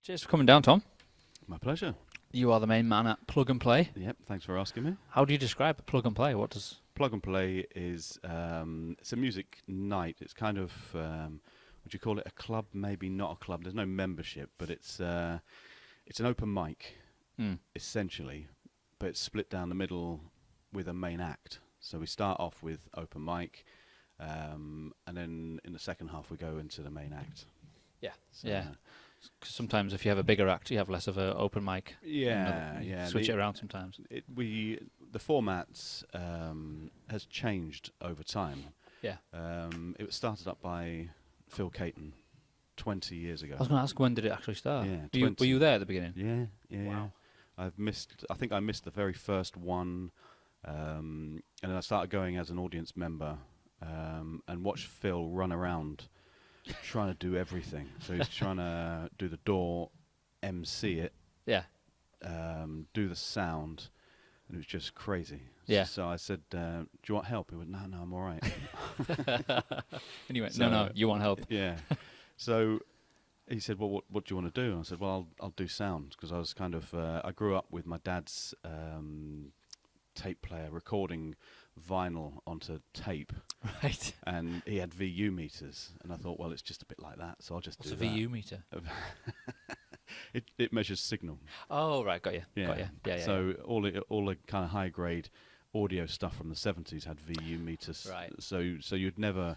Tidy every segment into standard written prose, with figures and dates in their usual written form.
Cheers for coming down, Tom. My pleasure. You are the main man at Plug and Play. Yep, thanks for asking me. How do you describe Plug and Play? What does... Plug and Play is it's a music night. It's kind of, would you call it a club? Maybe not a club. There's no membership, but it's an open mic, essentially, but it's split down the middle with a main act. So we start off with open mic, and then in the second half we go into the main act. Yeah, so, yeah. 'Cause sometimes if you have a bigger act, you have less of an open mic. Yeah. Switch it around sometimes. The format has changed over time. Yeah. It was started up by Phil Caton 20 years ago. I was going to ask, when did it actually start? Yeah, Were you there at the beginning? Yeah. Wow. I think I missed the very first one, and then I started going as an audience member, and watched Phil run around trying to do everything. So he's trying to do the door, MC it, Yeah. do the sound, and it was just crazy. Yeah. So I said, do you want help? He went, no, I'm all right. And you went, So, no, you want help. Yeah. So he said, well, what do you want to do? And I said, well, I'll do sound, because I was kind of, I grew up with my dad's tape player recording vinyl onto tape. Right. And he had VU meters, and I thought, well, it's just a bit like that, so I'll just What's do a that. VU meter? It measures signal. Oh, right, got you. Got you. Yeah. So all the kind of high grade audio stuff from the 70s had VU meters. Right. So you'd never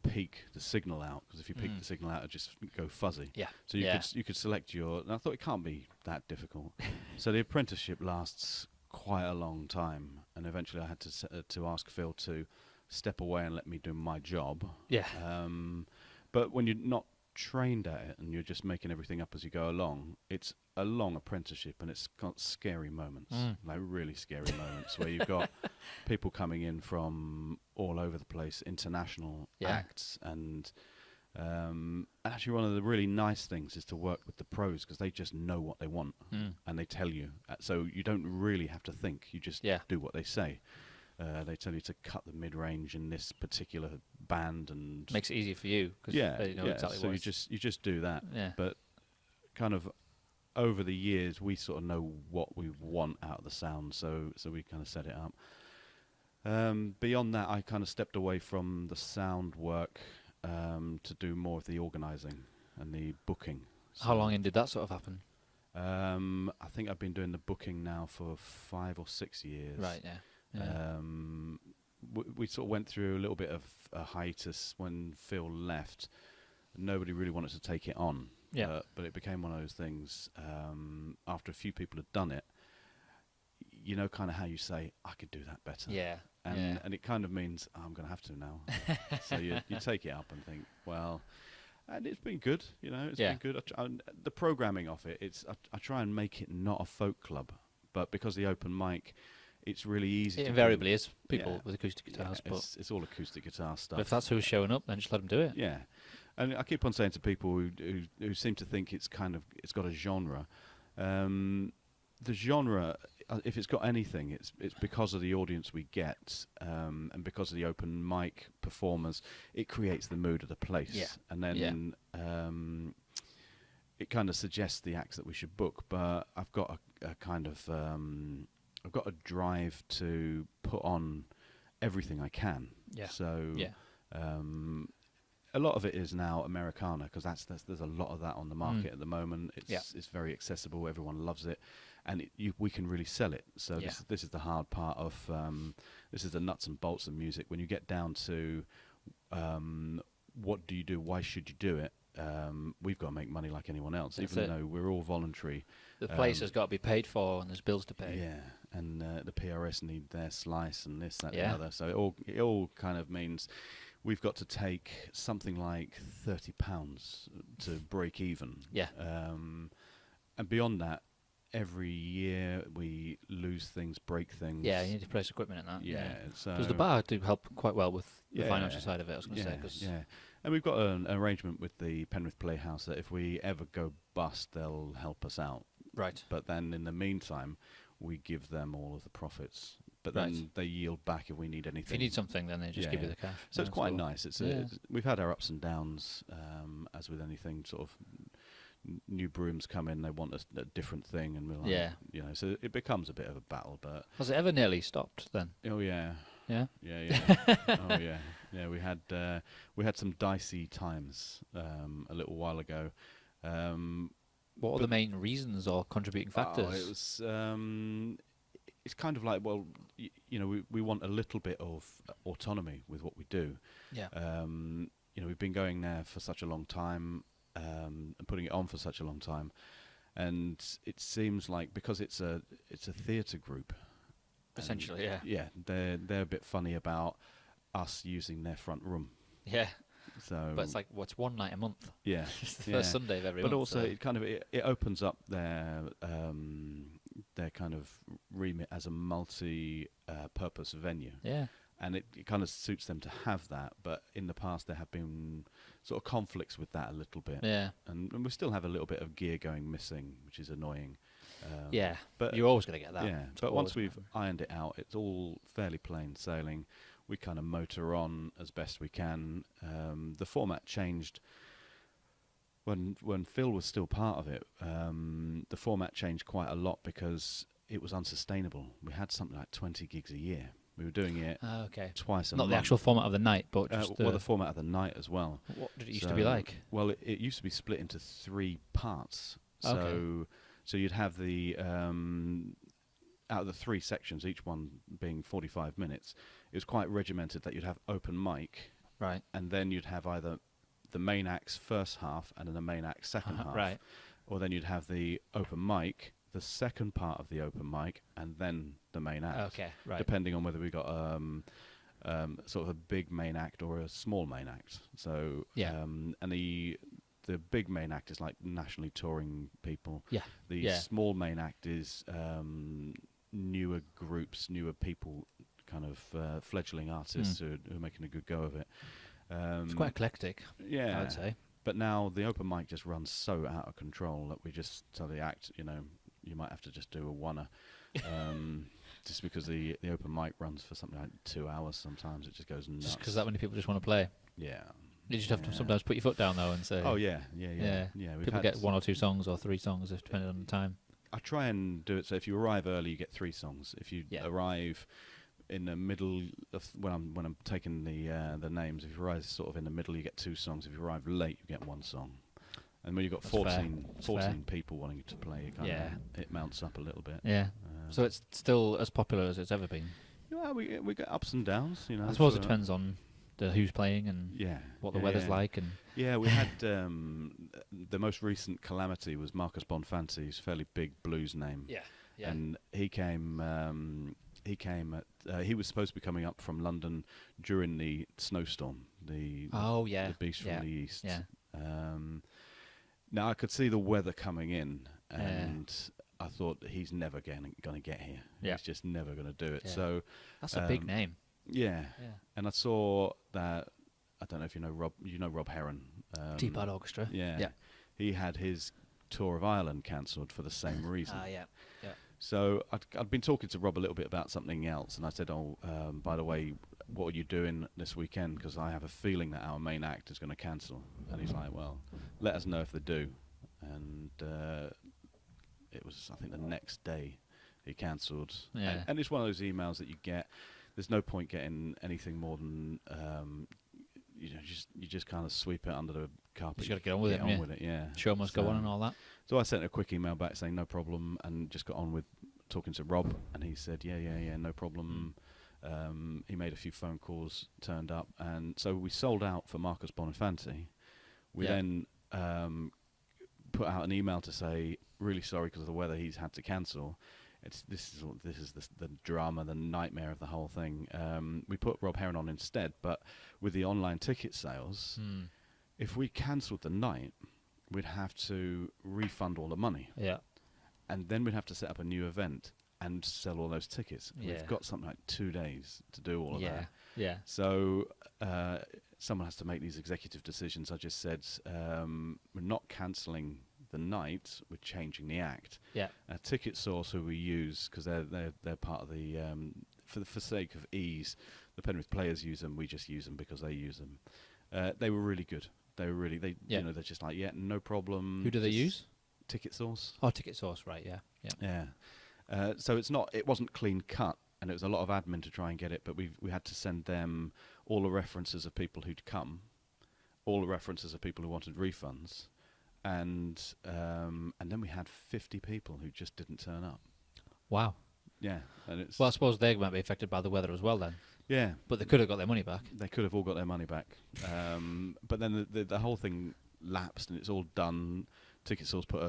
peak the signal out, because if you peak the signal out, it'd just go fuzzy. Yeah. So you could select your. And I thought it can't be that difficult. So the apprenticeship lasts quite a long time, and eventually I had to ask Phil to step away and let me do my job. Yeah. But when you're not trained at it and you're just making everything up as you go along, it's a long apprenticeship, and it's got scary moments, like really scary moments, where you've got people coming in from all over the place, international acts, and actually one of the really nice things is to work with the pros, because they just know what they want, and they tell you, so you don't really have to think, you just do what they say. They tell you to cut the mid-range in this particular band, and Makes it easy for you, because they know exactly so what you just do that. Yeah. But kind of over the years, we sort of know what we want out of the sound, so we kind of set it up. Beyond that, I kind of stepped away from the sound work to do more of the organising and the booking. So How long in did that sort of happen? I think I've been doing the booking now for 5 or 6 years. Right, yeah. We sort of went through a little bit of a hiatus when Phil left. Nobody really wanted to take it on. Yeah. But it became one of those things, after a few people had done it, you know, kind of how you say, I could do that better. Yeah. And it kind of means, I'm going to have to now. So you take it up and think, well, and it's been good, you know, it's been good. The programming of it, I try and make it not a folk club, but because the open mic, it's really easy. It to invariably do. is people with acoustic guitars, but it's all acoustic guitar stuff. But if that's who's showing up, then just let them do it. Yeah, and I keep on saying to people who seem to think it's got a genre. The genre, if it's got anything, it's because of the audience we get, and because of the open mic performers, it creates the mood of the place. Yeah. And then it kind of suggests the acts that we should book. But I've got a kind of I've got a drive to put on everything I can. Yeah. So a lot of it is now Americana, because there's a lot of that on the market at the moment. It's very accessible. Everyone loves it, and we can really sell it. So this is the hard part of this is the nuts and bolts of music. When you get down to what do you do? Why should you do it? We've got to make money like anyone else, even though we're all voluntary. The place has got to be paid for, and there's bills to pay. Yeah, and the PRS need their slice, and this, that, and the other. So it all kind of means we've got to take something like £30 to break even. Yeah. And beyond that, every year we lose things, break things. Yeah, you need to place equipment in that. Yeah. So because the bar do help quite well with the financial side of it, I was going to say. Yeah. And we've got an arrangement with the Penrith Playhouse that if we ever go bust, they'll help us out. Right. But then in the meantime, we give them all of the profits. But then they yield back if we need anything. If you need something, then they just give you the cash. So it's quite nice. We've had our ups and downs, as with anything, sort of new brooms come in, they want a different thing, and we're like, Yeah. so it becomes a bit of a battle. But Has it ever nearly stopped then? oh yeah, Yeah. yeah. Oh yeah, yeah. We had some dicey times a little while ago. What are the main reasons or contributing factors? It was. It's kind of like, well, we want a little bit of autonomy with what we do. Yeah. We've been going there for such a long time, and putting it on for such a long time, and it seems like because it's a theatre group, Essentially, yeah. yeah, they're a bit funny about us using their front room. Yeah. So, But it's like, what's one night a month? yeah, It's the first Sunday of every month. but also so- it kind of it opens up their kind of remit as a multi-purpose venue. Yeah. And it kind of suits them to have that, but in the past there have been sort of conflicts with that a little bit. Yeah. And we still have a little bit of gear going missing, which is annoying. Yeah. But You're always going to get that. yeah, It's but once always we've gonna ironed it out, it's all fairly plain sailing. We kind of motor on as best we can. The format changed when Phil was still part of it. The format changed quite a lot because it was unsustainable. We had something like 20 gigs a year. We were doing it happen. Okay. twice a Not month. the actual format of the night, but just well, the format of the night as well. what did it used to be like? Well, it used to be split into 3 parts. Okay. So you'd have the out of the 3 sections, each one being 45 minutes. It was quite regimented that you'd have open mic, Right. and then you'd have either the main act's first half and then the main act's second half, Right. or then you'd have the open mic, the second part of the open mic, and then the main act. Okay. Right. Depending on whether we got sort of a big main act or a small main act. So Yeah. and the big main act is like nationally touring people. Yeah. The Yeah. small main act is newer groups, newer people, kind of fledgling artists who are making a good go of it. It's quite eclectic, Yeah, I would say. but now the open mic just runs so out of control that we just tell the act, you might have to just do a oneer. Just because the open mic runs for something like 2 hours sometimes. It just goes nuts. Just because that many people just want to play. Yeah. You just have to Yeah. sometimes put your foot down though and say. Oh yeah. Yeah. We've People had get 1 or 2 songs or 3 songs, depending on the time. I try and do it so if you arrive early, you get 3 songs. If you Yeah. arrive in the middle of when I'm taking the names, if you arrive sort of in the middle, you get 2 songs. If you arrive late, you get 1 song. And when you've got That's fair. 14 people wanting to play, it mounts up a little bit. Yeah. So it's still as popular as it's ever been. Yeah, we get ups and downs, I suppose so, it depends on who's playing and what the weather's like. And Yeah, we had the most recent calamity was Marcus Bonfanti, who's a fairly big blues name. yeah. And he came. He was supposed to be coming up from London during the snowstorm. The beast from the east. Yeah. Now I could see the weather coming in, and I thought he's never going to get here. Yeah. He's just never going to do it. Yeah. So That's a big name. yeah. Yeah. And I saw that. I don't know if you know Rob. You know Rob Heron. Teapot Orchestra. Yeah. Yeah. He had his tour of Ireland cancelled for the same reason. Yeah. So I'd been talking to Rob a little bit about something else, and I said, by the way, what are you doing this weekend? Because I have a feeling that our main act is going to cancel. And he's like, well, let us know if they do. And it was, I think, the next day he cancelled. Yeah. And it's one of those emails that you get. There's no point getting anything more than, you just kind of sweep it under the carpet. You just gotta get on with it, yeah. with it, yeah. Show must go on and all that. So I sent a quick email back saying no problem, and just got on with talking to Rob, and he said, yeah, no problem. He made a few phone calls, turned up, and so we sold out for Marcus Bonifanti. We then put out an email to say, really sorry because of the weather, he's had to cancel. This is the drama, the nightmare of the whole thing. We put Rob Heron on instead, but with the online ticket sales, if we cancelled the night, we'd have to refund all the money. Yeah. And then we'd have to set up a new event and sell all those tickets. Yeah. We've got something like 2 days to do all of that. Yeah. So someone has to make these executive decisions. I just said, we're not cancelling the night, we're changing the act. Yeah. Ticket Source, who we use, because they're part of the, for sake of ease, the Penrith players use them, we just use them because they use them. They were really good. They were really Yeah. you know, they're just like, yeah, no problem. Who do they just use? Ticket Source. Oh, Ticket Source, right? Yeah, yeah. Yeah. So it wasn't clean cut, and it was a lot of admin to try and get it. But we had to send them all the references of people who'd come, all the references of people who wanted refunds, and then we had 50 people who just didn't turn up. Wow. Yeah, and it's Well, I suppose they might be affected by the weather as well then. yeah. But they could have got their money back. They could have all got their money back, but then the whole thing lapsed, and it's all done. Ticket Source put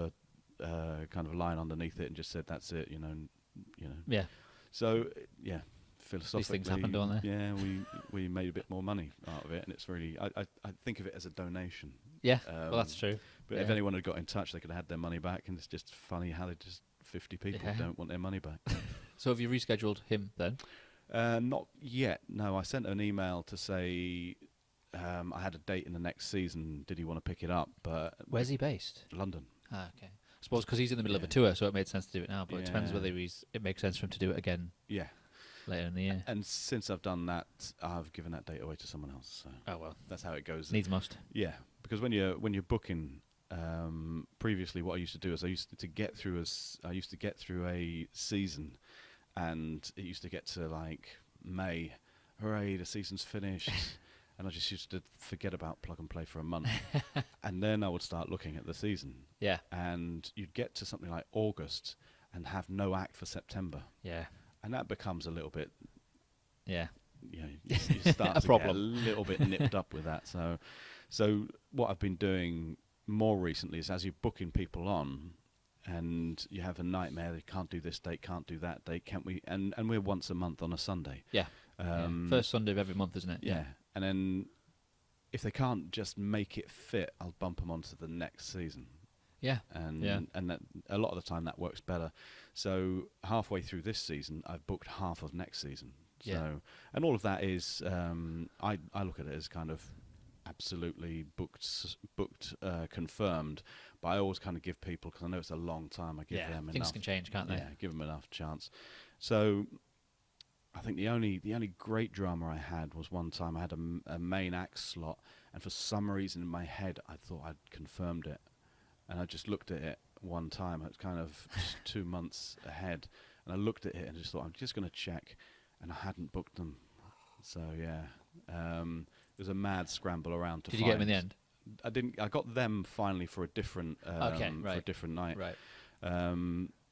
a kind of a line underneath it and just said, "That's it," you know. Yeah. So yeah, philosophically, things happen, don't they? Yeah, we made a bit more money out of it, and it's really I think of it as a donation. Yeah. Well, that's true. But if anyone had got in touch, they could have had their money back, and it's just funny how they just 50 people don't want their money back. So have you rescheduled him then? Not yet. No, I sent an email to say I had a date in the next season. Did he want to pick it up? But Where's he based? London. Ah, okay. I suppose because he's in the middle of a tour, so it made sense to do it now. But it depends Yeah. whether it makes sense for him to do it again Yeah. later in the year. And since I've done that, I've given that date away to someone else. So Oh well, that's how it goes. needs must. Yeah, because when you're booking, previously what I used to do is I used to get through a season, and it used to get to like May, hooray, the season's finished, and I just used to forget about Plug and Play for a month, and then I would start looking at the season, Yeah. and you'd get to something like August and have no act for September, Yeah. and that becomes a little bit. Yeah. You know, you start A to problem. get a little bit nipped up with that. So what I've been doing more recently is, as you're booking people on, and you have a nightmare, they can't do this date, can't do that date, can't we? And we're once a month on a Sunday. Yeah. First Sunday of every month, isn't it? Yeah. And then if they can't just make it fit, I'll bump them onto the next season. Yeah. And Yeah. and that, a lot of the time that works better. So halfway through this season, I've booked half of next season. So Yeah. and all of that is I look at it as kind of absolutely booked confirmed, but I always kind of give people, because I know it's a long time, I give them Things enough. can change, can't they? Yeah, give them enough chance. So I think the only great drama I had was one time I had a main act slot, and for some reason in my head I thought I'd confirmed it, and I just looked at it one time. It was kind of just 2 months ahead, and I looked at it and just thought, I'm just going to check, and I hadn't booked them. So yeah, it was a mad scramble around to Did find. you get them in the end? I didn't. I got them finally for a different for a different night. Right.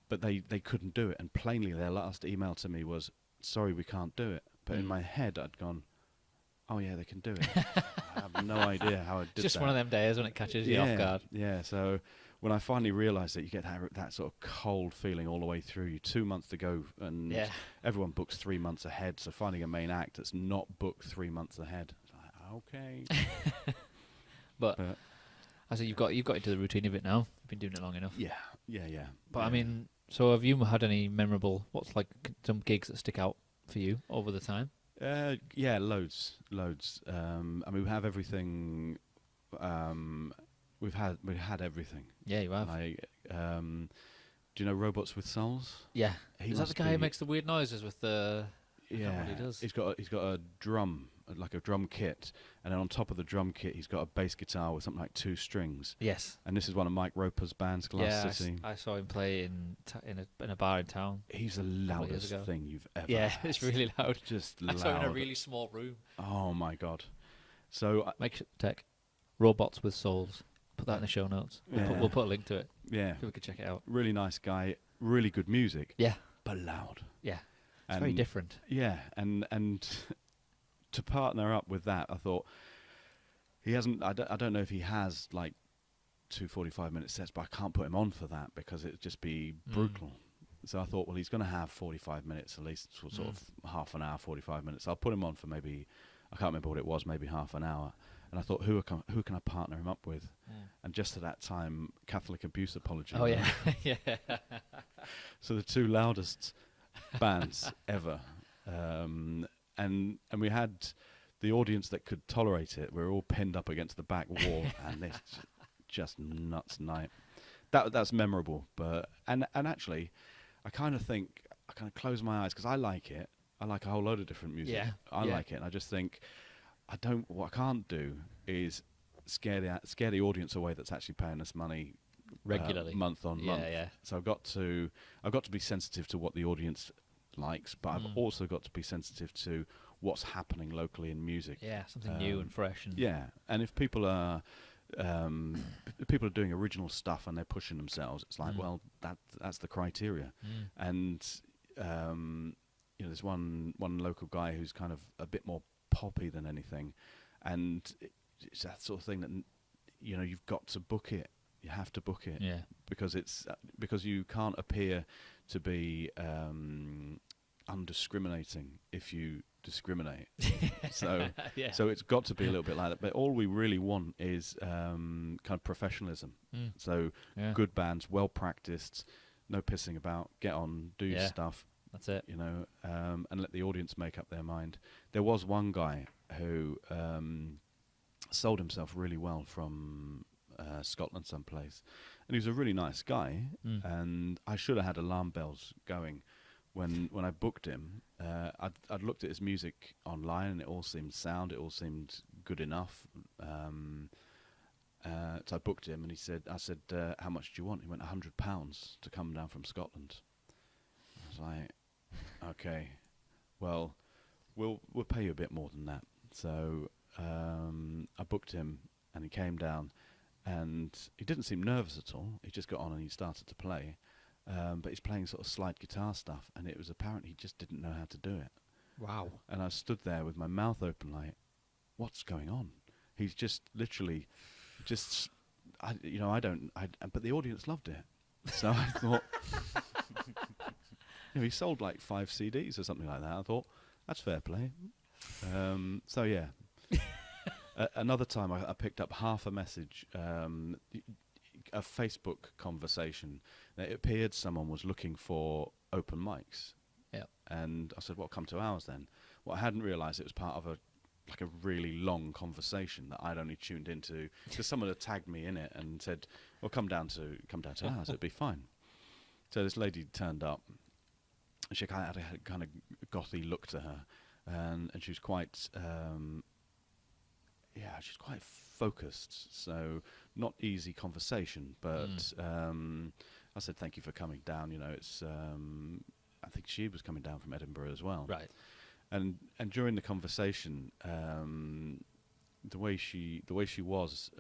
But they couldn't do it, and plainly their last email to me was, "Sorry, we can't do it." But in my head, I'd gone, "Oh yeah, they can do it." I have no idea how I did Just that. one of them days when it catches you off guard. Yeah. So when I finally realised that, you get that sort of cold feeling all the way through. You 2 months to go, and everyone books 3 months ahead. So finding a main act that's not booked 3 months ahead, it's like, okay. But I say you've got into the routine of it now. You've been doing it long enough. Yeah. But I mean, so have you had any memorable, some gigs that stick out for you over the time? Yeah, loads. I mean, we have everything. We've had everything. Yeah, you have. Do you know Robots with Souls? Yeah. He Is that the must guy who be- makes the weird noises with the? I can't remember Yeah, what he does. he's got a drum, like a drum kit, and then on top of the drum kit, he's got a bass guitar with something like 2 strings. Yes. And this is one of Mike Roper's bands, Glass City. I saw him play in a bar in town. He's the of years loudest ago. thing you've ever. Yeah, heard. it's really loud. Just I loud. saw him in a really small room. Oh my god! So Make tech robots with souls. Put that in the show notes. We'll put a link to it. yeah, People can check it out. really nice guy, really good music, Yeah. but loud. Yeah. It's very different. Yeah, and to partner up with that, I thought he hasn't. I don't know if he has like 2 45-minute sets, but I can't put him on for that because it'd just be brutal. So I thought, well, he's going to have 45 minutes at least, sort of half an hour, 45 minutes. I'll put him on for maybe, I can't remember what it was, maybe half an hour. And I thought, who can I partner him up with? And just at that time, Catholic Abuse Apology. Oh yeah. Yeah. So the 2 loudest bands ever, and we had the audience that could tolerate it. We were all pinned up against the back wall, and it's just nuts night. That's memorable, but and actually, I kind of think I kind of close my eyes because I like it. I like a whole load of different music. Yeah, I yeah. like it, and I just think what I can't do is scare the audience away that's actually paying us money Regularly, month on month. Yeah. So I've got to be sensitive to what the audience likes, but I've also got to be sensitive to what's happening locally in music. Yeah, something new and fresh. And yeah, and if people are people are doing original stuff and they're pushing themselves, it's like, well, that's the criteria. And there's one local guy who's kind of a bit more poppy than anything, and it's that sort of thing that you've got to book it. You have to book it, because because you can't appear to be undiscriminating if you discriminate. So it's got to be a little bit like that. But all we really want is kind of professionalism. So good bands, well practiced, no pissing about. Get on, do your stuff. That's it. And let the audience make up their mind. There was one guy who sold himself really well from Scotland someplace, and he was a really nice guy, and I should have had alarm bells going when I booked him. I'd looked at his music online, and it all seemed sound, it all seemed good enough. So I booked him, and I said, how much do you want? He went, £100 to come down from Scotland. I was like, okay, well, we'll pay you a bit more than that. So I booked him, and he came down. And he didn't seem nervous at all. He just got on and he started to play. But he's playing sort of slide guitar stuff, and it was apparent he just didn't know how to do it. Wow. And I stood there with my mouth open like, what's going on? He's just literally but the audience loved it. So I thought, he sold like 5 CDs or something like that. I thought, that's fair play. So yeah. Another time I picked up half a message, a Facebook conversation. It appeared someone was looking for open mics. Yeah. And I said, well, come to ours then. Well, I hadn't realised it was part of a really long conversation that I'd only tuned into, because someone had tagged me in it and said, well, come down to ours, it'd be fine. So this lady turned up, and she had a kind of gothy look to her, and she was quite... she's quite focused, so not easy conversation. But I said, thank you for coming down. It's I think she was coming down from Edinburgh as well. Right. And during the conversation, the way she was,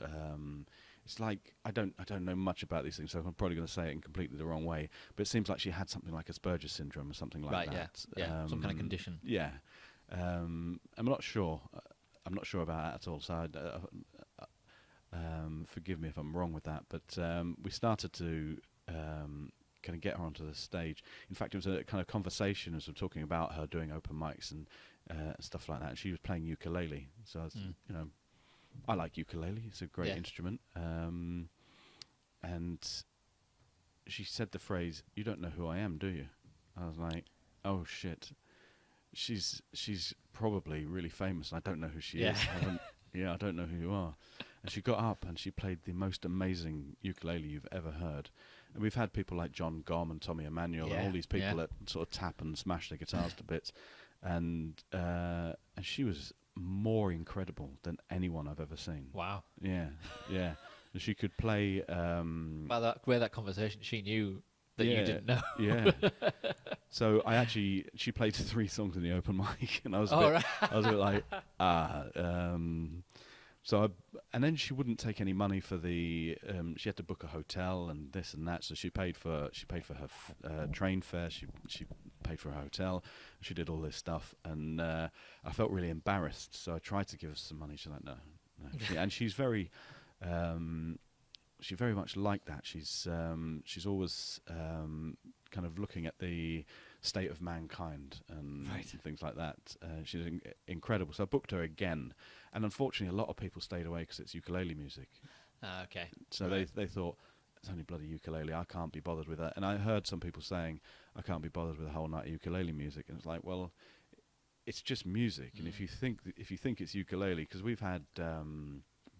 it's like I don't know much about these things, so I'm probably going to say it in completely the wrong way. But it seems like she had something like Asperger's syndrome or something like that. Yeah, some kind of condition. Yeah. I'm not sure. I'm not sure about that at all, so forgive me if I'm wrong with that. But we started to kind of get her onto the stage. In fact, it was a kind of conversation as we were talking about her doing open mics and stuff like that. And she was playing ukulele, so I was, I like ukulele. It's a great instrument. And she said the phrase, "You don't know who I am, do you?" I was like, "Oh shit." She's probably really famous, and I don't know who she is. I don't know who you are. And she got up and she played the most amazing ukulele you've ever heard. And we've had people like John Gomm and Tommy Emmanuel and all these people that sort of tap and smash their guitars to bits. And she was more incredible than anyone I've ever seen. Wow. Yeah. And she could play... By the way, that conversation, she knew that you didn't know. Yeah. So she played 3 songs in the open mic, and I was a bit like, and then she wouldn't take any money for the. She had to book a hotel and this and that, so she paid for her train fare. She paid for her hotel. She did all this stuff, and I felt really embarrassed. So I tried to give her some money. She's like, no. And she's very. She very much like that. She's always kind of looking at the state of mankind and things like that. She's incredible. So I booked her again, and unfortunately, a lot of people stayed away because it's ukulele music. Okay. So they thought, it's only bloody ukulele. I can't be bothered with that. And I heard some people saying, I can't be bothered with a whole night of ukulele music. And it's like, well, it's just music. And if you think it's ukulele, because we've had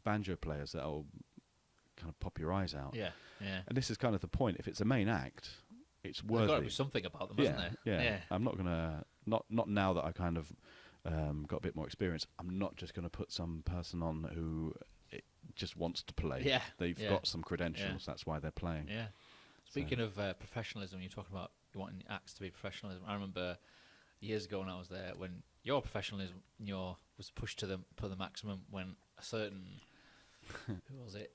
banjo players that will kind of pop your eyes out. Yeah. And this is kind of the point. If it's a main act, it's worthy. There's got to be something about them, hasn't there? Yeah. I'm not gonna not now that I kind of got a bit more experience. I'm not just gonna put some person on who just wants to play. Yeah. They've got some credentials. That's why they're playing. Yeah. Speaking of professionalism, you're talking about you wanting acts to be professionalism. I remember years ago when I was there, when your professionalism was pushed to the maximum, when a certain who was it?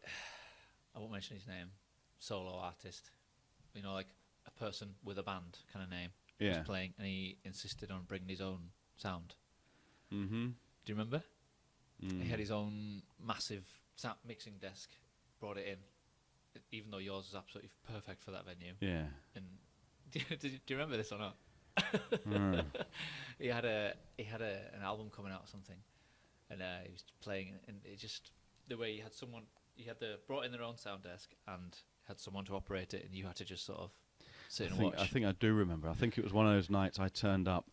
I won't mention his name. Solo artist, like a person with a band kind of name, was playing, and he insisted on bringing his own sound. Mm-hmm. Do you remember? He had his own massive mixing desk, brought it in, even though yours was absolutely perfect for that venue. Yeah. And do you remember this or not? He had an album coming out or something, and he was playing, and it just the way he had brought in their own sound desk and had someone to operate it, and you had to just sort of sit and watch. I think I do remember. I think it was one of those nights I turned up.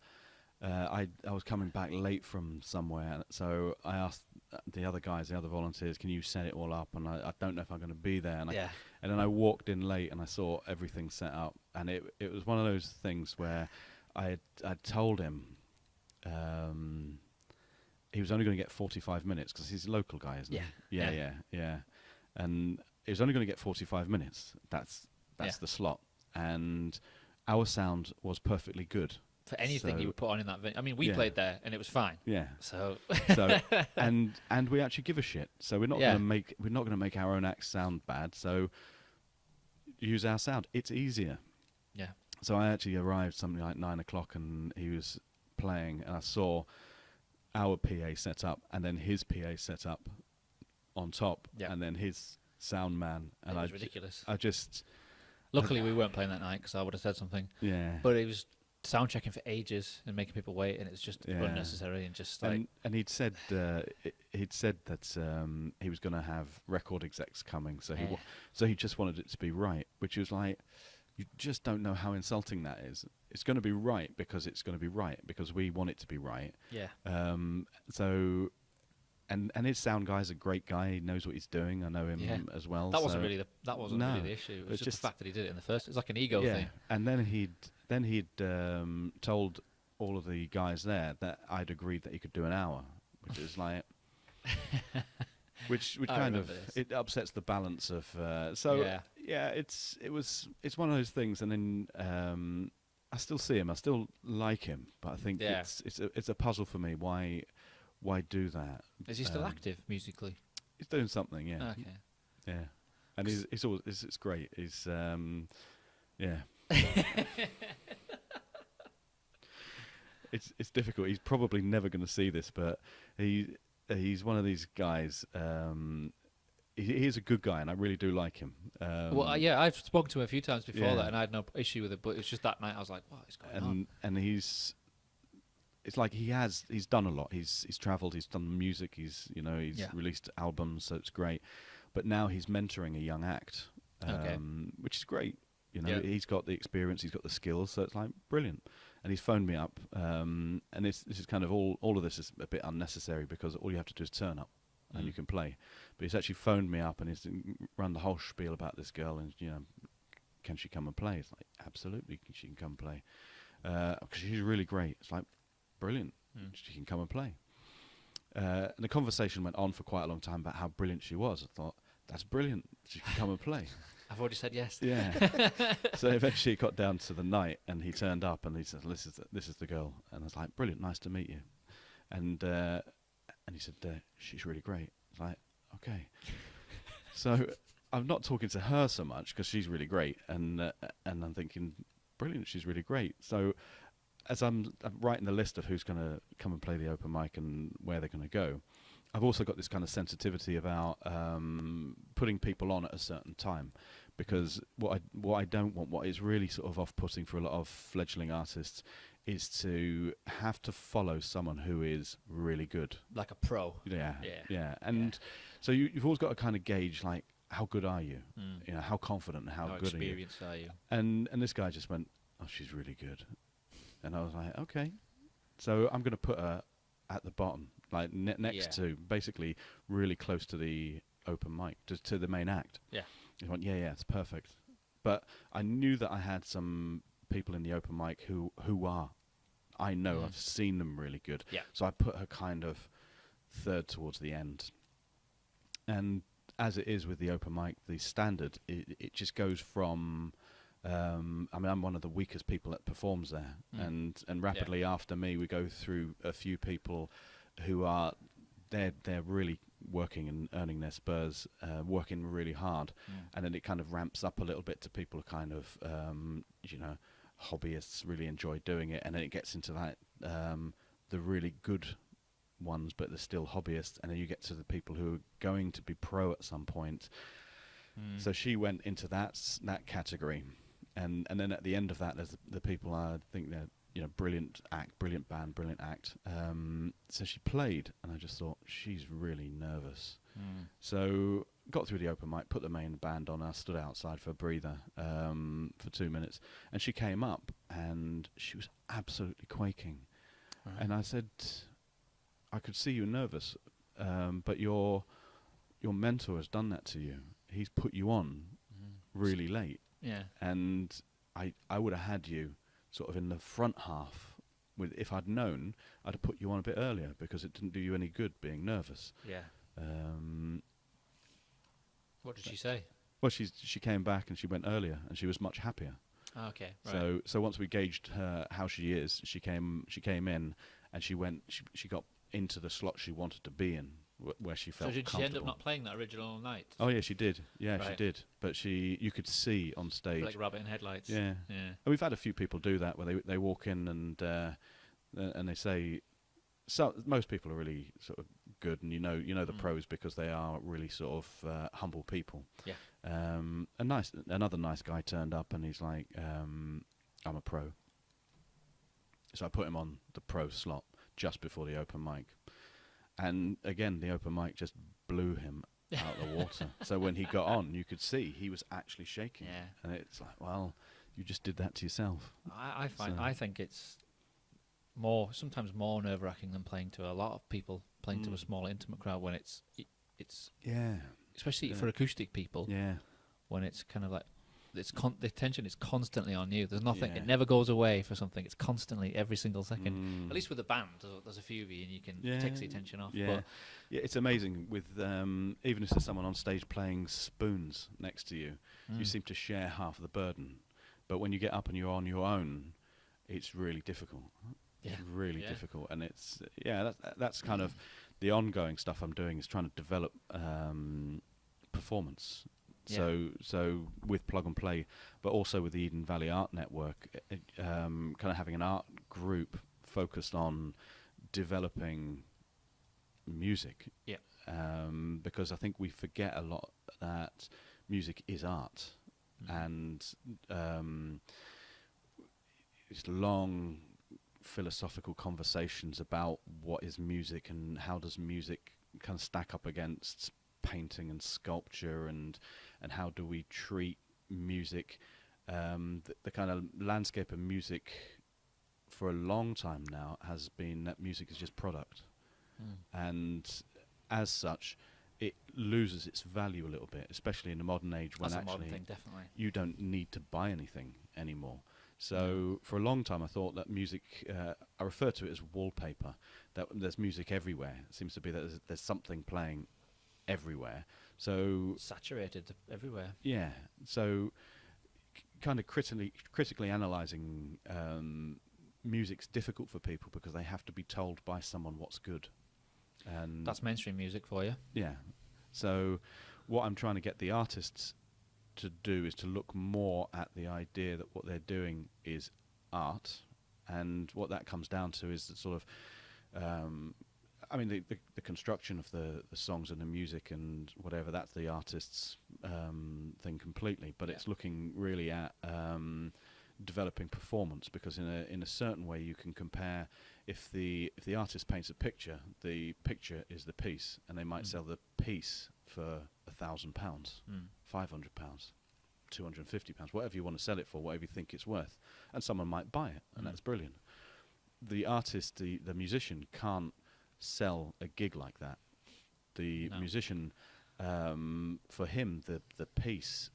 I was coming back late from somewhere, so I asked the other volunteers, can you set it all up? And I don't know if I'm going to be there. And and then I walked in late and I saw everything set up, and it was one of those things where I told him he was only going to get 45 minutes because he's a local guy, isn't he? Yeah. And he was only going to get 45 minutes. That's the slot, and our sound was perfectly good. For anything you would put on in that venue. I mean, we played there and it was fine. Yeah. So and we actually give a shit. So we're not going to make our own acts sound bad. So use our sound. It's easier. Yeah. So I actually arrived something like 9 o'clock, and he was playing, and I saw our PA set up, and then his PA set up on top, and then his sound man. And it was ridiculous. Luckily, we weren't playing that night because I would have said something. Yeah. But it was sound checking for ages and making people wait, and it's just unnecessary and just like. And he'd said that he was going to have record execs coming, so he just wanted it to be right, which was like, you just don't know how insulting that is. It's going to be right because it's going to be right because we want it to be right. Yeah. So. And his sound guy's a great guy. He knows what he's doing. I know him as well. That wasn't really the issue. It was just the fact that he did it in the first. It's like an ego thing. And then he'd told all of the guys there that I'd agreed that he could do an hour, which is like, which kind of it upsets the balance of. It's one of those things. And then I still see him. I still like him, but I think it's a puzzle for me. Why do that? Is he still active musically? He's doing something, yeah. Okay. Yeah, and it's great. He's it's difficult. He's probably never going to see this, but he's one of these guys. He is a good guy, and I really do like him. I've spoken to him a few times before that, and I had no issue with it. But it's just that night I was like, "What is going on?" And it's like he's done a lot. He's travelled. He's done music. He's released albums, so it's great. But now he's mentoring a young act, which is great. He's got the experience. He's got the skills. So it's like brilliant. And he's phoned me up. And this is kind of all of this is a bit unnecessary because all you have to do is turn up and you can play. But he's actually phoned me up and he's run the whole spiel about this girl and can she come and play? It's like absolutely she can come and play because she's really great. It's like. Brilliant. She can come and play. And the conversation went on for quite a long time about how brilliant she was. I thought, that's brilliant. She can come and play. I've already said yes. Yeah. So eventually it got down to the night, and he turned up and he said, this is the girl. And I was like, brilliant, nice to meet you. And he said, she's really great. I was like, okay. So I'm not talking to her so much because she's really great. And I'm thinking, brilliant, she's really great. So as I'm writing the list of who's going to come and play the open mic and where they're going to go, I've also got this kind of sensitivity about putting people on at a certain time, because what I don't want, what is really sort of off-putting for a lot of fledgling artists, is to have to follow someone who is really good, like a pro. Yeah. And so you've always got to kind of gauge, like, how good are you? How confident, how good experienced are you? And this guy just went, oh, she's really good. And I was like, okay. So I'm going to put her at the bottom, like next to, basically really close to the open mic, just to the main act. Yeah. He went, yeah, it's perfect. But I knew that I had some people in the open mic who are, I know, I've seen them really good. Yeah. So I put her kind of third towards the end. And as it is with the open mic, the standard, it just goes from. I mean, I'm one of the weakest people that performs there, and rapidly after me, we go through a few people who are they're really working and earning their spurs, working really hard, and then it kind of ramps up a little bit to people who kind of hobbyists really enjoy doing it, and then it gets into that the really good ones, but they're still hobbyists, and then you get to the people who are going to be pro at some point. So she went into that category. And then at the end of that, there's the people I think they're brilliant act, brilliant band, brilliant act. So she played, and I just thought she's really nervous. So got through the open mic, put the main band on. I stood outside for a breather for 2 minutes, and she came up, and she was absolutely quaking. Right. And I said, "I could see you nervous, but your mentor has done that to you. He's put you on really late." Yeah. And I would have had you sort of in the front half. If I'd known, I'd have put you on a bit earlier, because it didn't do you any good being nervous. Yeah. What did she say? Well, she came back and she went earlier, and she was much happier. Oh, okay. Right. So once we gauged her how she is, she came in, and she got into the slot she wanted to be in, where she felt comfortable. So did she end up not playing that original night? Oh yeah, she did. Yeah, right. She did. But you could see on stage, like rabbit in headlights. Yeah. And we've had a few people do that, where they walk in and they say, so most people are really sort of good, and you know the pros, because they are really sort of humble people. Yeah. Another nice guy turned up, and he's like, "I'm a pro." So I put him on the pro slot just before the open mic. And again, the open mic just blew him out of the water. So when he got on, you could see he was actually shaking. Yeah. And it's like, well, you just did that to yourself. I think it's sometimes more nerve-wracking than playing to a lot of people, playing to a small, intimate crowd, when it's yeah, especially for acoustic people. Yeah. When it's kind of like the tension is constantly on you. There's nothing. Yeah. It never goes away for something. It's constantly every single second. At least with the band, there's a few of you, and you can take the attention off. Yeah. But Yeah, it's amazing with even if there's someone on stage playing spoons next to you, you seem to share half of the burden. But when you get up and you're on your own, it's really difficult. Yeah. It's really difficult, and it's that's kind of the ongoing stuff I'm doing, is trying to develop performance. Yeah. So with Plug and Play, but also with the Eden Valley Art Network, kind of having an art group focused on developing music. Yeah. Because I think we forget a lot that music is art, and it's long philosophical conversations about what is music and how does music kind of stack up against painting and sculpture, and how do we treat music. The kind of landscape of music for a long time now has been that music is just product, and as such it loses its value a little bit, especially in the modern age, when that's actually a modern thing, definitely. You don't need to buy anything anymore. So for a long time I thought that music, I refer to it as wallpaper, that there's music everywhere. It seems to be that there's something playing everywhere. So saturated everywhere. Yeah. So kind of critically analysing music's difficult for people, because they have to be told by someone what's good. And that's mainstream music for you. Yeah. So what I'm trying to get the artists to do is to look more at the idea that what they're doing is art, and what that comes down to is the sort of I mean, the construction of the songs and the music and whatever, that's the artist's thing completely, but it's looking really at developing performance, because in a certain way you can compare, if the artist paints a picture, the picture is the piece, and they might sell the piece for £1,000, £500, £250, whatever you want to sell it for, whatever you think it's worth, and someone might buy it, and that's brilliant. The artist, the musician, can't sell a gig like that. The musician, for him, the piece,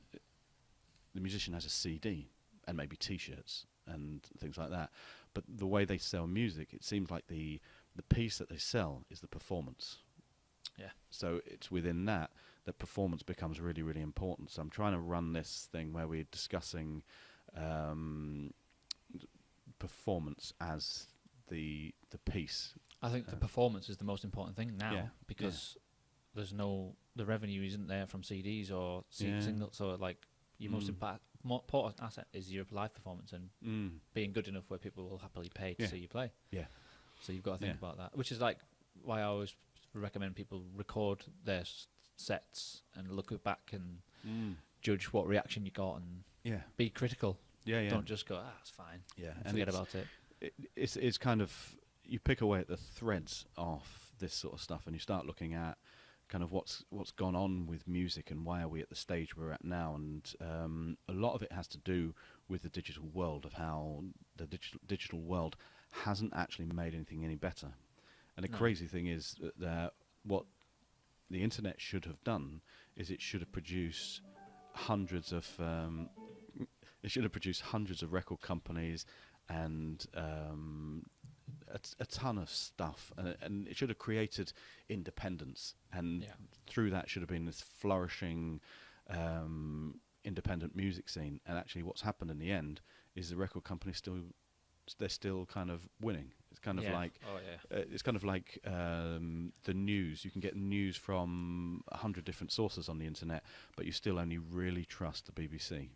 the musician has a CD and maybe T-shirts and things like that. But the way they sell music, it seems like the piece that they sell is the performance. Yeah. So it's within that performance becomes really, really important. So I'm trying to run this thing where we're discussing performance as the piece. I think the performance is the most important thing now because there's the revenue isn't there from CDs or singles. So like your most important asset is your live performance and being good enough where people will happily pay to see you play. Yeah. So you've got to think about that, which is like why I always recommend people record their sets and look back and judge what reaction you got and be critical. Yeah, yeah. Don't just go, it's fine. Yeah, and forget about it. It's kind of, you pick away at the threads of this sort of stuff, and you start looking at kind of what's gone on with music and why are we at the stage we're at now. And a lot of it has to do with the digital world, of how the digital world hasn't actually made anything any better. And the crazy thing is that what the internet should have done is it should have produced hundreds of record companies and a ton of stuff, and it should have created independence, and through that should have been this flourishing independent music scene. And actually what's happened in the end is the record companies they're still kind of winning. It's kind of like it's kind of like the news. You can get news from 100 different sources on the internet, but you still only really trust the BBC.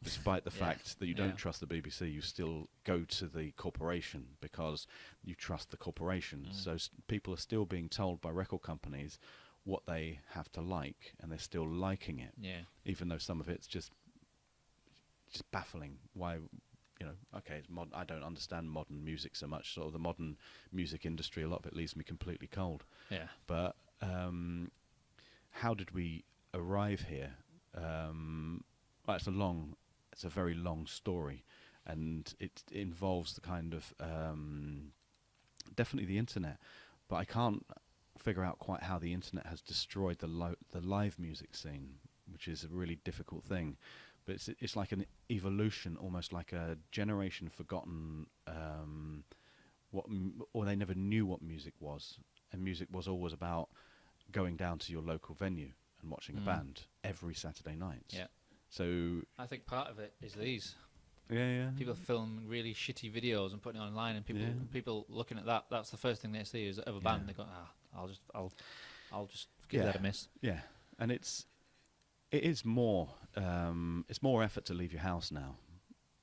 Despite the fact that you don't trust the BBC, you still go to the corporation because you trust the corporation. So people are still being told by record companies what they have to like, and they're still liking it. Yeah. Even though some of it's just baffling. Why? Okay, it's I don't understand modern music so much. Sort of the modern music industry, a lot of it leaves me completely cold. Yeah. But how did we arrive here? Well, it's a very long story, and it involves the kind of definitely the internet. But I can't figure out quite how the internet has destroyed the live music scene, which is a really difficult thing. But it's like an evolution, almost like a generation forgotten or they never knew what music was. And music was always about going down to your local venue and watching a band every Saturday night. Yeah. So I think part of it is these. Yeah. People film really shitty videos and putting it online, and people looking at that. That's the first thing they see is of a band. They go, I'll just give that a miss. Yeah, and it is more. It's more effort to leave your house now,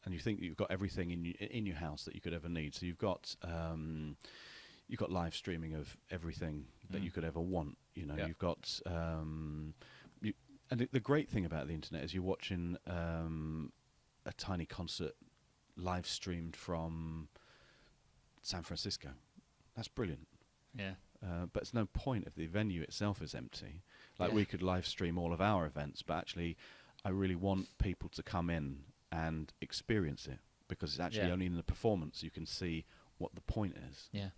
and you think you've got everything in your house that you could ever need. So you've got live streaming of everything that you could ever want. You've got and the great thing about the internet is you're watching a tiny concert live streamed from San Francisco. That's brilliant. Yeah. But it's no point if the venue itself is empty. Like we could live stream all of our events, but actually I really want people to come in and experience it, because it's actually only in the performance you can see what the point is. Yeah.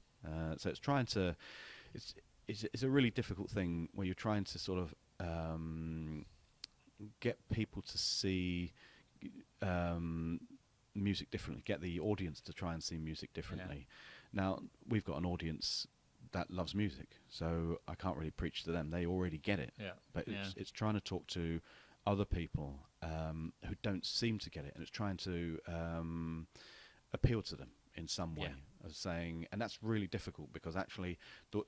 So it's trying to, it's a really difficult thing where you're trying to sort of get people to see music differently, get the audience to try and see music differently. Now, we've got an audience that loves music, so I can't really preach to them. They already get it. Yeah. But it's trying to talk to other people who don't seem to get it, and it's trying to appeal to them in some way, as saying, and that's really difficult, because actually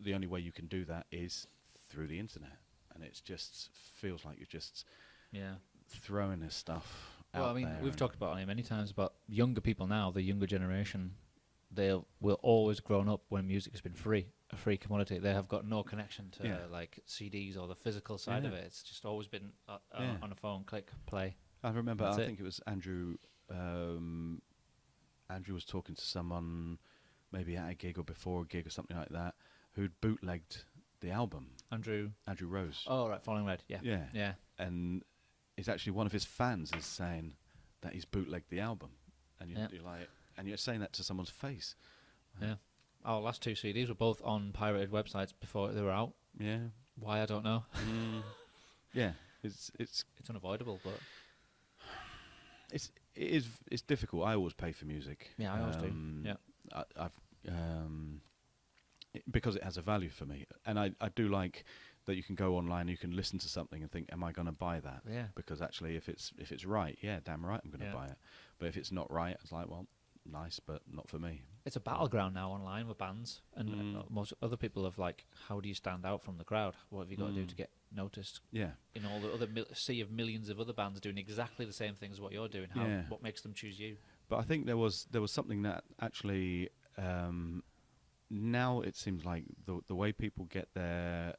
the only way you can do that is through the internet, and it just feels like you're just throwing this stuff out there. Well, I mean, we've talked about it many times about younger people now, the younger generation. They will always grown up when music has been free, a free commodity. They have got no connection to like CDs or the physical side of it. It's just always been on a phone, click, play. I remember, I think it was Andrew. Andrew was talking to someone, maybe at a gig or before a gig or something like that, who'd bootlegged the album. Andrew Rose. Oh, right, Falling Red. Yeah. And it's actually one of his fans is saying that he's bootlegged the album, and you're like. And you're saying that to someone's face. Yeah. Our last two CDs were both on pirated websites before they were out. Yeah. Why, I don't know. Yeah. It's unavoidable, but it's difficult. I always pay for music. Yeah, I always do. Yeah. I've because it has a value for me. And I do like that you can go online, you can listen to something and think, am I going to buy that? Yeah. Because actually, if it's right, yeah, damn right, I'm going to Yeah. buy it. But if it's not right, it's like, well, nice, but not for me. It's a battleground now online with bands, and most other people have like, how do you stand out from the crowd? What have you got to do to get noticed? Yeah. In all the other sea of millions of other bands doing exactly the same thing as what you're doing, what makes them choose you? But I think there was something that actually now it seems like the way people get their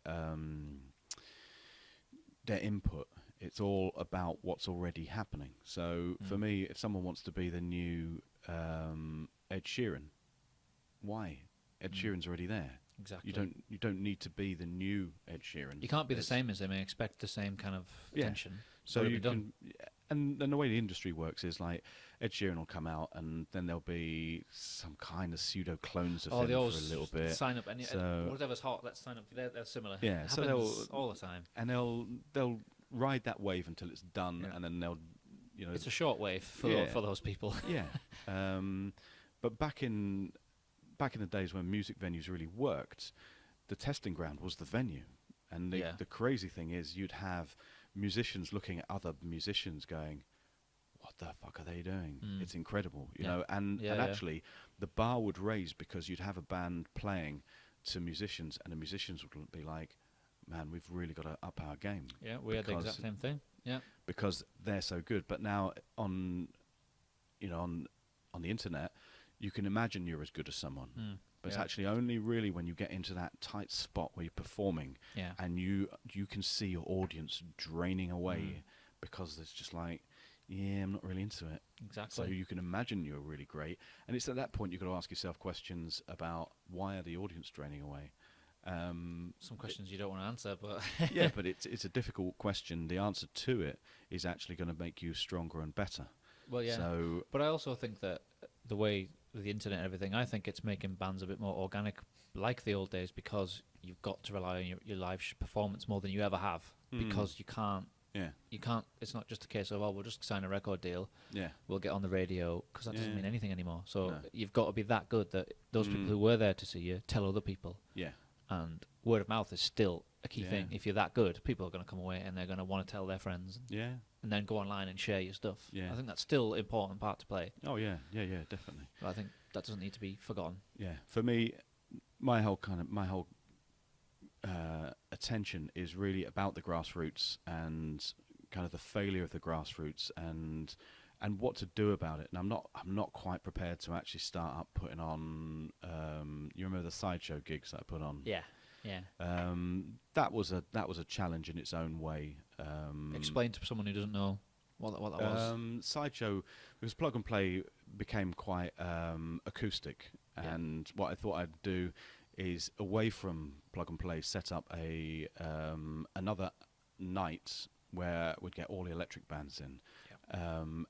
input, it's all about what's already happening. So for me, if someone wants to be the new Ed Sheeran, why? Ed Sheeran's already there. Exactly. You don't need to be the new Ed Sheeran. You can't be the same as them and expect the same kind of attention. So you can, and the way the industry works is like Ed Sheeran will come out, and then there'll be some kind of pseudo clones of him they for a always little bit. sign up, whatever's hot, let's sign up. They're similar. Yeah, it so happens all the time, and they'll ride that wave until it's done, and then they'll, it's a short wave for those people. Yeah, but back in the days when music venues really worked, the testing ground was the venue, and the crazy thing is you'd have musicians looking at other musicians going, what the fuck are they doing? It's incredible, you know, and actually the bar would raise because you'd have a band playing to musicians, and the musicians would be like, man, we've really got to up our game. Yeah, we had the exact same thing. Yeah, because they're so good. But now on the internet, you can imagine you're as good as someone. But it's actually only really when you get into that tight spot where you're performing, and you can see your audience draining away because it's just like, yeah, I'm not really into it. Exactly. So you can imagine you're really great, and it's at that point you've got to ask yourself questions about why are the audience draining away. Some questions you don't want to answer, but yeah, but it's a difficult question. The answer to it is actually going to make you stronger and better. Well, yeah. But I also think that the way with the internet and everything, I think it's making bands a bit more organic, like the old days, because you've got to rely on your live performance more than you ever have, because you can't. Yeah. You can't. It's not just a case of, we'll just sign a record deal. Yeah. We'll get on the radio, because that doesn't mean anything anymore. So you've got to be that good that those people who were there to see you tell other people. Yeah. And word of mouth is still a key thing. If you're that good, people are going to come away and they're going to want to tell their friends. Yeah. And then go online and share your stuff. Yeah. I think that's still an important part to play. Oh yeah, definitely. But I think that doesn't need to be forgotten. Yeah. For me, my whole attention is really about the grassroots and kind of the failure of the grassroots and what to do about it. And I'm not quite prepared to actually start up putting on. You remember the sideshow gigs that I put on? Yeah, yeah. That was a challenge in its own way. Explain to someone who doesn't know what that was. Sideshow, because plug and play became quite acoustic, and what I thought I'd do is, away from plug and play, set up a another night where we'd get all the electric bands in.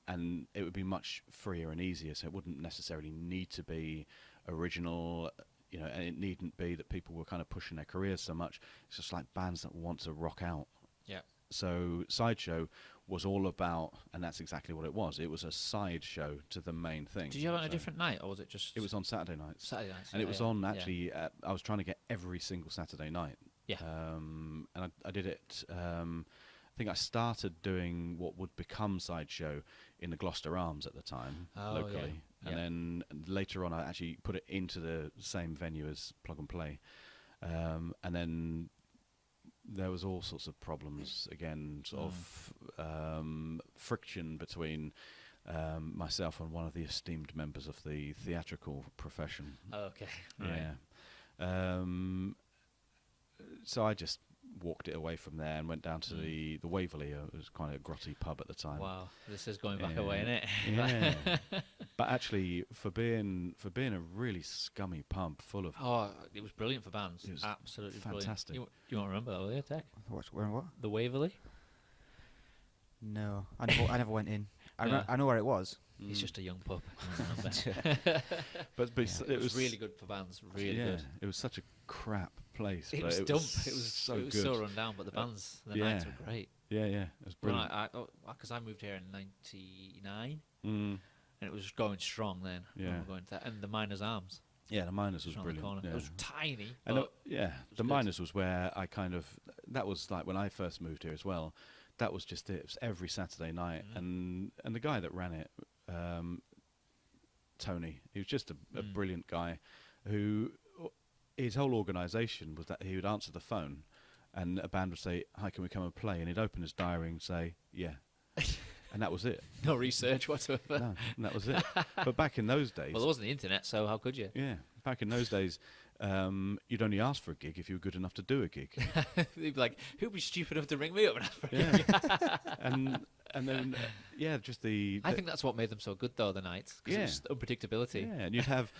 And it would be much freer and easier, so it wouldn't necessarily need to be original, and it needn't be that people were kind of pushing their careers so much. It's just like bands that want to rock out. Yeah. So Sideshow was all about, and that's exactly what it was. It was a sideshow to the main thing. Did you have it on a different night, or was it just... It was on Saturday nights. Saturday nights. And it was on, actually, I was trying to get every single Saturday night. Yeah. And I did it... I think I started doing what would become Sideshow in the Gloucester Arms at the time, locally. And then later on I actually put it into the same venue as Plug and Play. And then there was all sorts of problems, again, sort of friction between myself and one of the esteemed members of the theatrical profession. Oh, okay. Right. Yeah. So I just walked it away from there and went down to the Waverley. It was quite a grotty pub at the time. Wow, this is going back away, isn't it? Yeah. But actually, for being a really scummy pub full of... Oh, it was brilliant for bands. It was absolutely fantastic. Brilliant. You won't remember that, will you, Tech? What? The Waverley? No, I never went in. I know where it was. It's just a young pub. but it was really good for bands. Really good. It was such a crap place. It was dumb. It was so run down, but the bands, the nights were great. Yeah, it was brilliant. Because I moved here in '99, and it was going strong then. Yeah. We were going to that, and the Miners' Arms. Yeah, the Miners was Just around the brilliant. corner. Yeah. It was tiny. And but yeah, was the good. Miners was where I kind of, that was like when I first moved here as well. That was just it. It was every Saturday night, and the guy that ran it, Tony, he was just a brilliant guy, who his whole organisation was that he would answer the phone, and a band would say, "Hi, can we come and play?" And he'd open his diary and say, "Yeah," and that was it. No research whatsoever. No, and that was it. But back in those days, Well, there wasn't the internet, so how could you? yeah, back in those days, you'd only ask for a gig if you were good enough to do a gig. They'd be like, who'd be stupid enough to ring me up and ask for a Yeah. gig? and then just the I think that's what made them so good, though, the nights. Because Yeah. it was unpredictability. yeah, and you'd have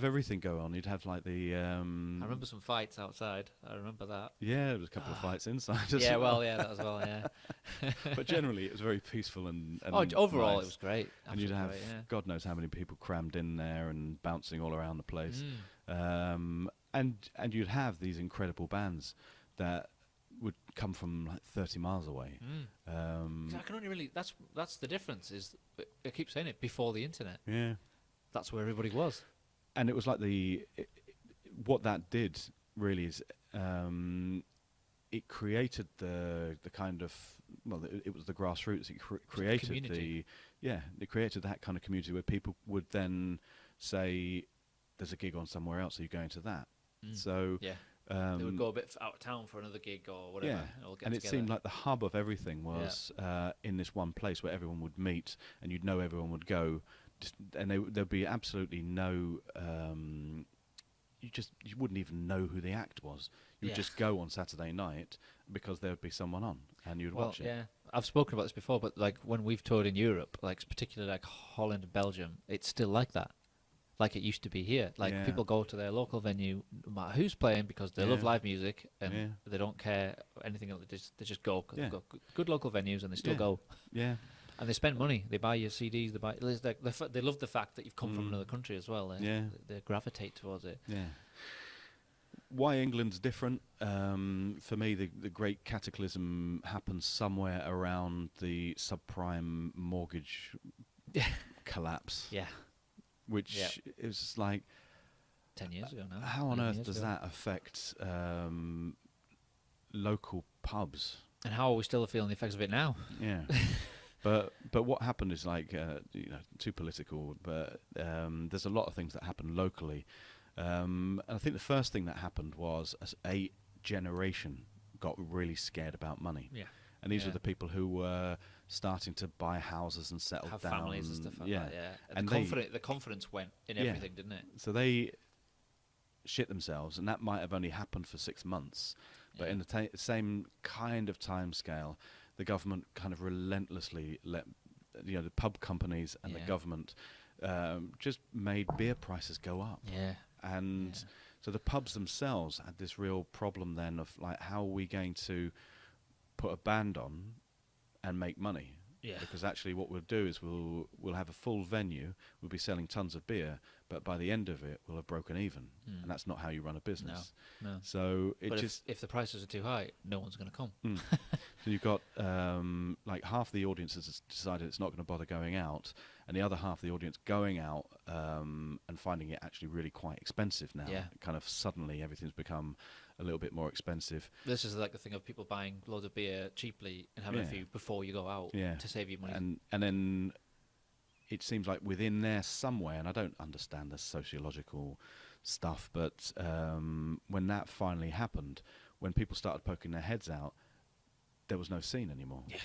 everything go on. You'd have like the I remember some fights outside. I remember that. yeah, there was a couple of fights inside as Yeah, well. yeah, that as well, yeah. But generally it was very peaceful and Overall, nice. it was great. And you'd Absolutely have great, yeah. God knows how many people crammed in there and bouncing all around the place. Mm. And you'd have these incredible bands that would come from like 30 miles away. Mm. 'Cause I can only really. That's the difference. Is I keep saying it before the internet. Yeah. That's where everybody was. And it was like what that did really is it created the kind of, well, it was the grassroots. It created community. it created that kind of community where people would then say, "There's a gig on somewhere else. Are you going to that?" So Yeah. They would go a bit out of town for another gig or whatever. yeah, All get and it together. seemed like the hub of everything was in this one place where everyone would meet, and you'd know everyone would go, and there'd be absolutely no. You wouldn't even know who the act was. You would just go on Saturday night because there would be someone on, and you'd watch it. Yeah, I've spoken about this before, but like when we've toured in Europe, like particularly like Holland and Belgium, it's still like that. Like it used to be here. Like Yeah. people go to their local venue, no matter who's playing, because they love Yeah. live music and Yeah. they don't care anything else. They just go because Yeah. they've got good local venues and they still Yeah. go. Yeah, And they spend money. They buy your CDs. They buy. They love the fact that you've come from another country as well. They gravitate towards it. yeah. Why England's different? For me, the great cataclysm happened somewhere around the subprime mortgage collapse, Yeah, which is like, 10 years ago now. how on 11 earth years does ago. that affect local pubs? And how are we still feeling the effects of it now? Yeah. But what happened is like, too political, but there's a lot of things that happen locally. And I think the first thing that happened was as a generation got really scared about money. Yeah. And these Yeah. were the people who were starting to buy houses and settle Have down. families and stuff like that. Yeah. And the confidence went in Yeah. everything, didn't it? So they shit themselves, and that might have only happened for 6 months. But Yeah. in the same kind of time scale, the government kind of relentlessly let the pub companies and the Yeah. government just made beer prices go up. Yeah. And Yeah. so the pubs themselves had this real problem then of like, how are we going to put a band on and make money? Yeah. Because actually what we'll do is we'll have a full venue, we'll be selling tons of beer, but by the end of it we'll have broken even. Mm. And that's not how you run a business. No. So it But just if the prices are too high, no one's going to come. so you've got like half the audience has decided it's not going to bother going out, and the other half of the audience going out and finding it actually really quite expensive now. Yeah. Kind of suddenly everything's become a little bit more expensive. This is like the thing of people buying loads of beer cheaply and having a Yeah. few before you go out Yeah. to save you money. And then it seems like within there somewhere, and I don't understand the sociological stuff, but when that finally happened, when people started poking their heads out, there was no scene anymore. Yeah.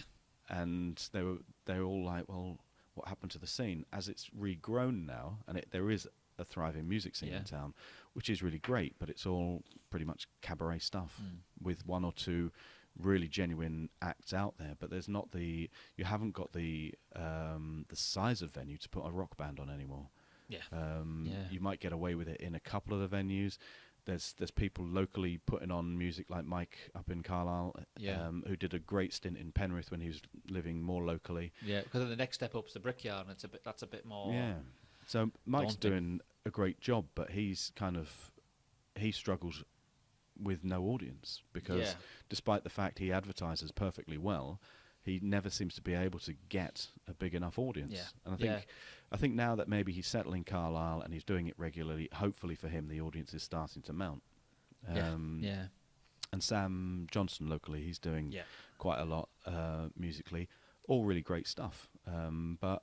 And they were all like, well, what happened to the scene? As it's regrown now, and there is a thriving music scene in town, which is really great, but it's all pretty much cabaret stuff with one or two really genuine acts out there, but there's not you haven't got the size of venue to put a rock band on anymore. Yeah. You might get away with it in a couple of the venues. There's people locally putting on music like Mike up in Carlisle, who did a great stint in Penrith when he was living more locally. Yeah, because the next step up is the Brickyard, and that's a bit more. Yeah. So Mike's daunting. doing a great job, but he struggles with no audience because Yeah. despite the fact he advertises perfectly well, he never seems to be able to get a big enough audience. Yeah. And I think now that maybe he's settling Carlisle and he's doing it regularly, hopefully for him the audience is starting to mount. Yeah. And Sam Johnson locally, he's doing quite a lot musically, all really great stuff. But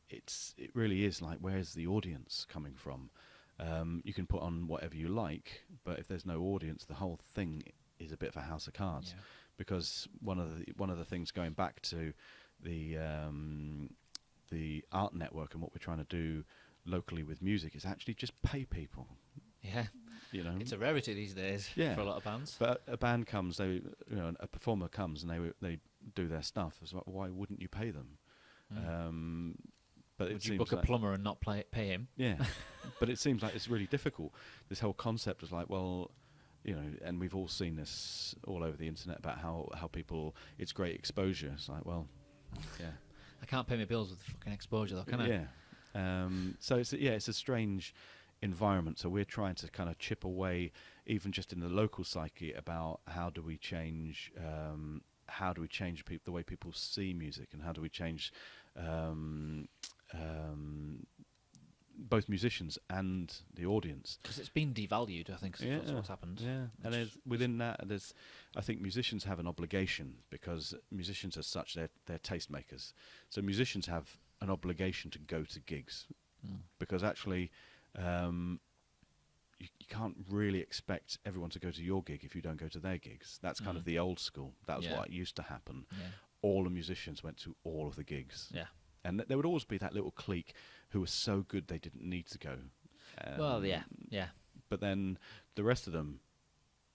it really is like, where's the audience coming from? You can put on whatever you like, but if there's no audience, the whole thing is a bit of a house of cards. Yeah. Because one of the things, going back to the art network and what we're trying to do locally with music, is actually just pay people. Yeah. You know, it's a rarity these days for a lot of bands. But a band comes, a performer comes, and they do their stuff. It's like, why wouldn't you pay them? But would you book a plumber and not pay him? Yeah, but it seems like it's really difficult. This whole concept is like, well, you know, and we've all seen this all over the internet about how people, it's great exposure. It's like, well, yeah, I can't pay my bills with fucking exposure though, can I? Yeah. So it's a strange environment. So we're trying to kind of chip away, even just in the local psyche, about how do we change the way people see music, and how do we change both musicians and the audience, because it's been devalued. I think that's what's happened. Yeah, and within that, I think musicians have an obligation, because musicians as such, they're tastemakers. So musicians have an obligation to go to gigs, because actually you can't really expect everyone to go to your gig if you don't go to their gigs. That's kind of the old school. That was what used to happen. Yeah. All the musicians went to all of the gigs. Yeah. And there would always be that little clique who was so good they didn't need to go. Well, yeah. But then the rest of them,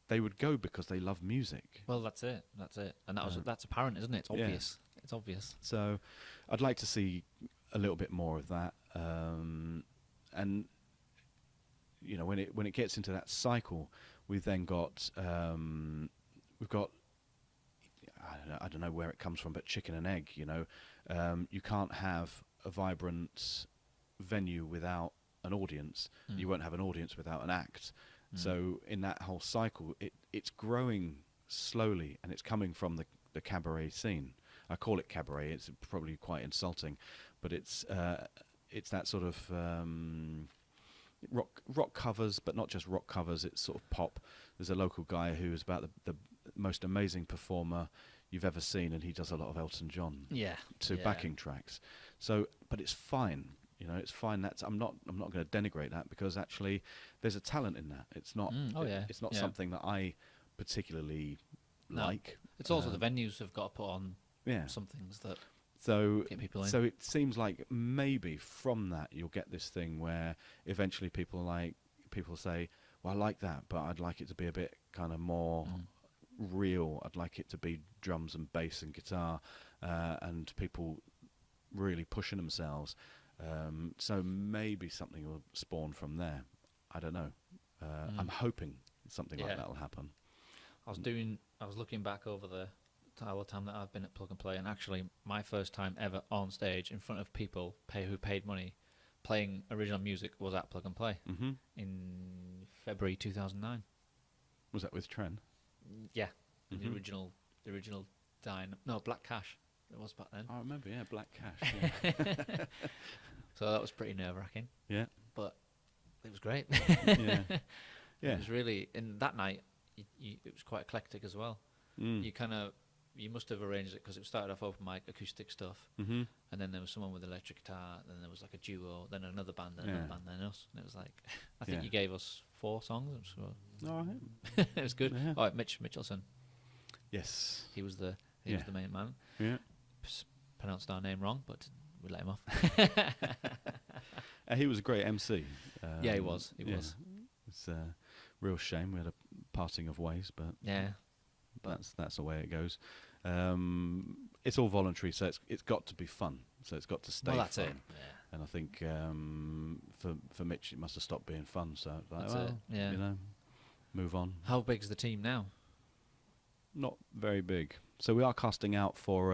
they would go because they love music. Well, that's it. And that's apparent, isn't it? It's obvious. Yeah. It's obvious. So I'd like to see a little bit more of that. And you know, when it gets into that cycle, we've then got I don't know where it comes from, but chicken and egg. You know, you can't have a vibrant venue without an audience. You won't have an audience without an act. So in that whole cycle, it's growing slowly, and it's coming from the cabaret scene. I call it cabaret. It's probably quite insulting, but it's that sort of rock covers, but not just rock covers. It's sort of pop. There's a local guy who's about the most amazing performer you've ever seen, and he does a lot of Elton John backing tracks. So, but it's fine. You know, it's fine. I'm not going to denigrate that, because actually there's a talent in that. It's not. It's not something that I particularly like. It's also the venues have got to put on some things that get people in. So it seems like maybe from that you'll get this thing where eventually people say, well, I like that, but I'd like it to be a bit kind of more real. I'd like it to be drums and bass and guitar, and people really pushing themselves. So maybe something will spawn from there. I don't know. I'm hoping something like that will happen. I was looking back over the time that I've been at Plug and Play, and actually my first time ever on stage in front of people who paid money playing original music was at Plug and Play in February 2009. Was that with Tren? Yeah, the original Black Cash. It was back then. I remember, Black Cash. Yeah. So that was pretty nerve-wracking. Yeah, but it was great. Yeah. It was really. And that night, it was quite eclectic as well. You must have arranged it, because it started off open mic, acoustic stuff, and then there was someone with electric guitar, then there was like a duo, then another band, then another band, then us, and it was like, I think you gave us 4 songs. All right. It was good. Yeah. Oh, Mitchelson. Yes. He was the main man. Yeah. Pronounced our name wrong, but we let him off. He was a great MC. He was. He was. It's a real shame we had a parting of ways, but that's the way it goes. It's all voluntary, so it's got to be fun. So it's got to stay. Well, that's fun. it. Yeah. And I think for Mitch, it must have stopped being fun. So that's it. Yeah. You know, move on. How big's the team now? Not very big. So we are casting out for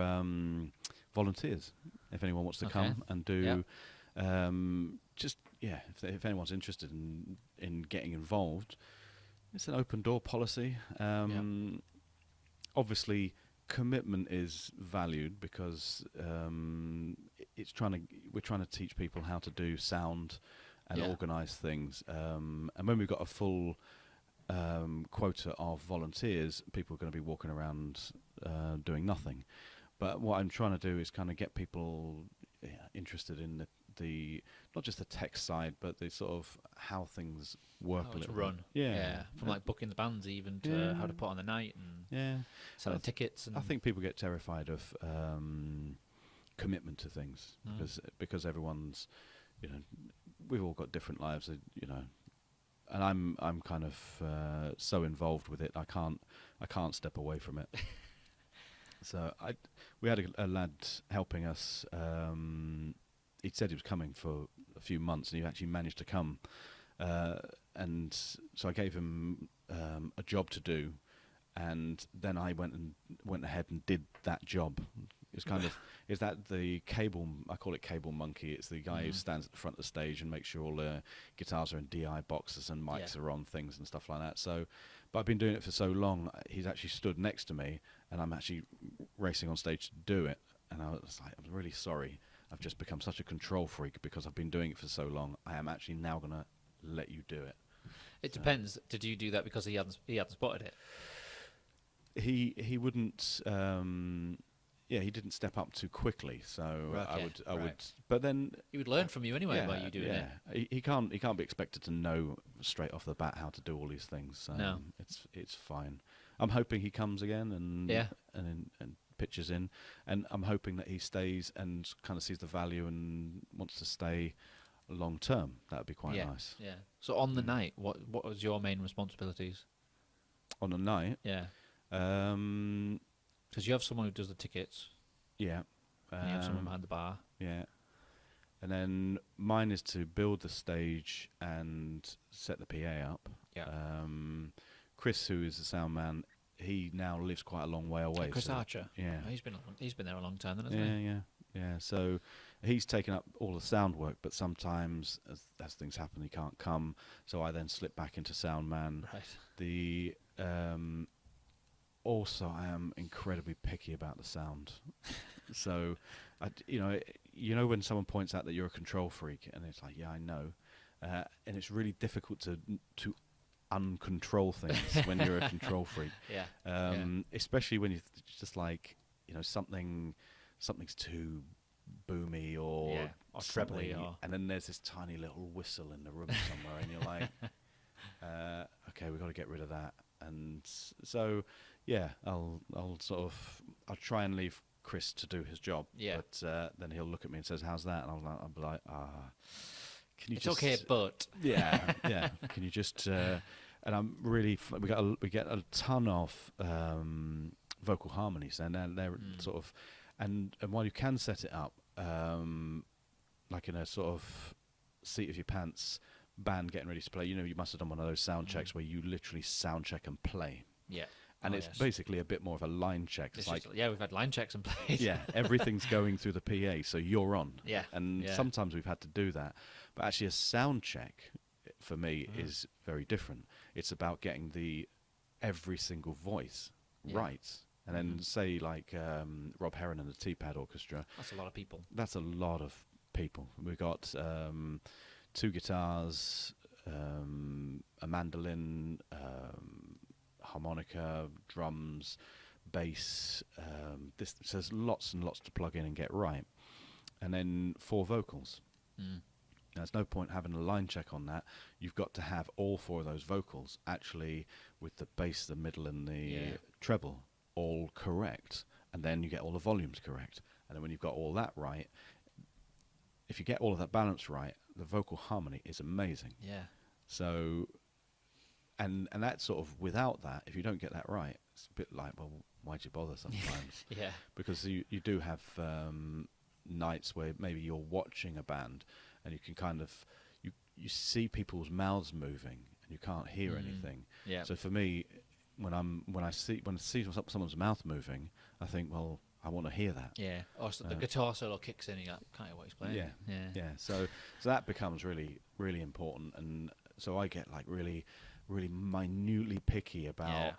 volunteers. If anyone wants to come and do, if anyone's interested in getting involved, it's an open door policy. Obviously, commitment is valued because we're trying to teach people how to do sound and organise things. And when we've got a full quota of volunteers, people are going to be walking around doing nothing. But what I'm trying to do is kind of get people interested in the not just the tech side, but the sort of how things work a little run. Yeah. From like booking the bands even to how to put on the night and selling tickets. And I think people get terrified of commitment to things because everyone's, we've all got different lives, and I'm kind of so involved with it. I can't step away from it. So we had a lad helping us. He'd said he was coming for a few months, and he actually managed to come. And so I gave him a job to do, and then I went ahead and did that job. It's kind of is that the cable? I call it cable monkey. It's the guy who stands at the front of the stage and makes sure all the guitars are in DI boxes and mics are on things and stuff like that. So, but I've been doing it for so long. He's actually stood next to me, and I'm actually racing on stage to do it. And I was like, I'm really sorry. I've just become such a control freak because I've been doing it for so long. I am actually now going to let you do it. It depends. Did you do that because he hadn't spotted it? He wouldn't. He didn't step up too quickly. So I would. But then he would learn from you anyway by you doing it. He can't be expected to know straight off the bat how to do all these things. No, it's fine. I'm hoping he comes again and pitches in, and I'm hoping that he stays and kind of sees the value and wants to stay long term. That would be quite nice. Yeah. So on the night, what was your main responsibilities? On the night? Yeah. Because you have someone who does the tickets. Yeah. And you have someone behind the bar. Yeah. And then mine is to build the stage and set the PA up. Yeah. Chris, who is the sound man, he now lives quite a long way away. Chris Archer. Yeah. Oh, he's been there a long time, then, hasn't he? Yeah. So he's taken up all the sound work, but sometimes as things happen, he can't come. So I then slip back into sound man. Right. Also, I am incredibly picky about the sound. So, when someone points out that you're a control freak, and it's like, yeah, I know, and it's really difficult to uncontrol things when you're a control freak. Especially when you're just like, something's too boomy or trebly, and then there's this tiny little whistle in the room somewhere, and you're like, okay, we've got to get rid of that. And so, I'll try and leave Chris to do his job. Yeah. But then he'll look at me and says, "How's that?" And I'll be like, "Can you?" It's okay, but yeah. Can you just? And I'm really. We get a ton of vocal harmonies, and they're sort of, and while you can set it up, like in a sort of seat of your pants band getting ready to play, you must have done one of those sound checks where you literally sound check and play. Yeah. And it's basically a bit more of a line check. It's like, we've had line checks and plays. Yeah, everything's going through the PA, so you're on. Yeah. And sometimes we've had to do that. But actually a sound check, for me, is very different. It's about getting every single voice right. And then say like Rob Heron and the T-Pad Orchestra. That's a lot of people. That's a lot of people. We've got 2 guitars, a mandolin, harmonica, drums, bass. There's lots and lots to plug in and get right. And then 4 vocals. Now, there's no point having a line check on that. You've got to have all 4 of those vocals actually with the bass, the middle, and the treble all correct. And then you get all the volumes correct. And then when you've got all that right, if you get all of that balance right, the vocal harmony is amazing. Yeah. So, and that sort of, without that, if you don't get that right, it's a bit like, well, why'd you bother sometimes? Yeah. Because you do have nights where maybe you're watching a band and you can kind of, you see people's mouths moving and you can't hear anything. Yeah. So for me, when I see someone's mouth moving, I think, well, I want to hear that. Yeah. Or the guitar solo kicks in and you can't hear what he's playing. Yeah. So that becomes really, really important. And so I get like really, really minutely picky about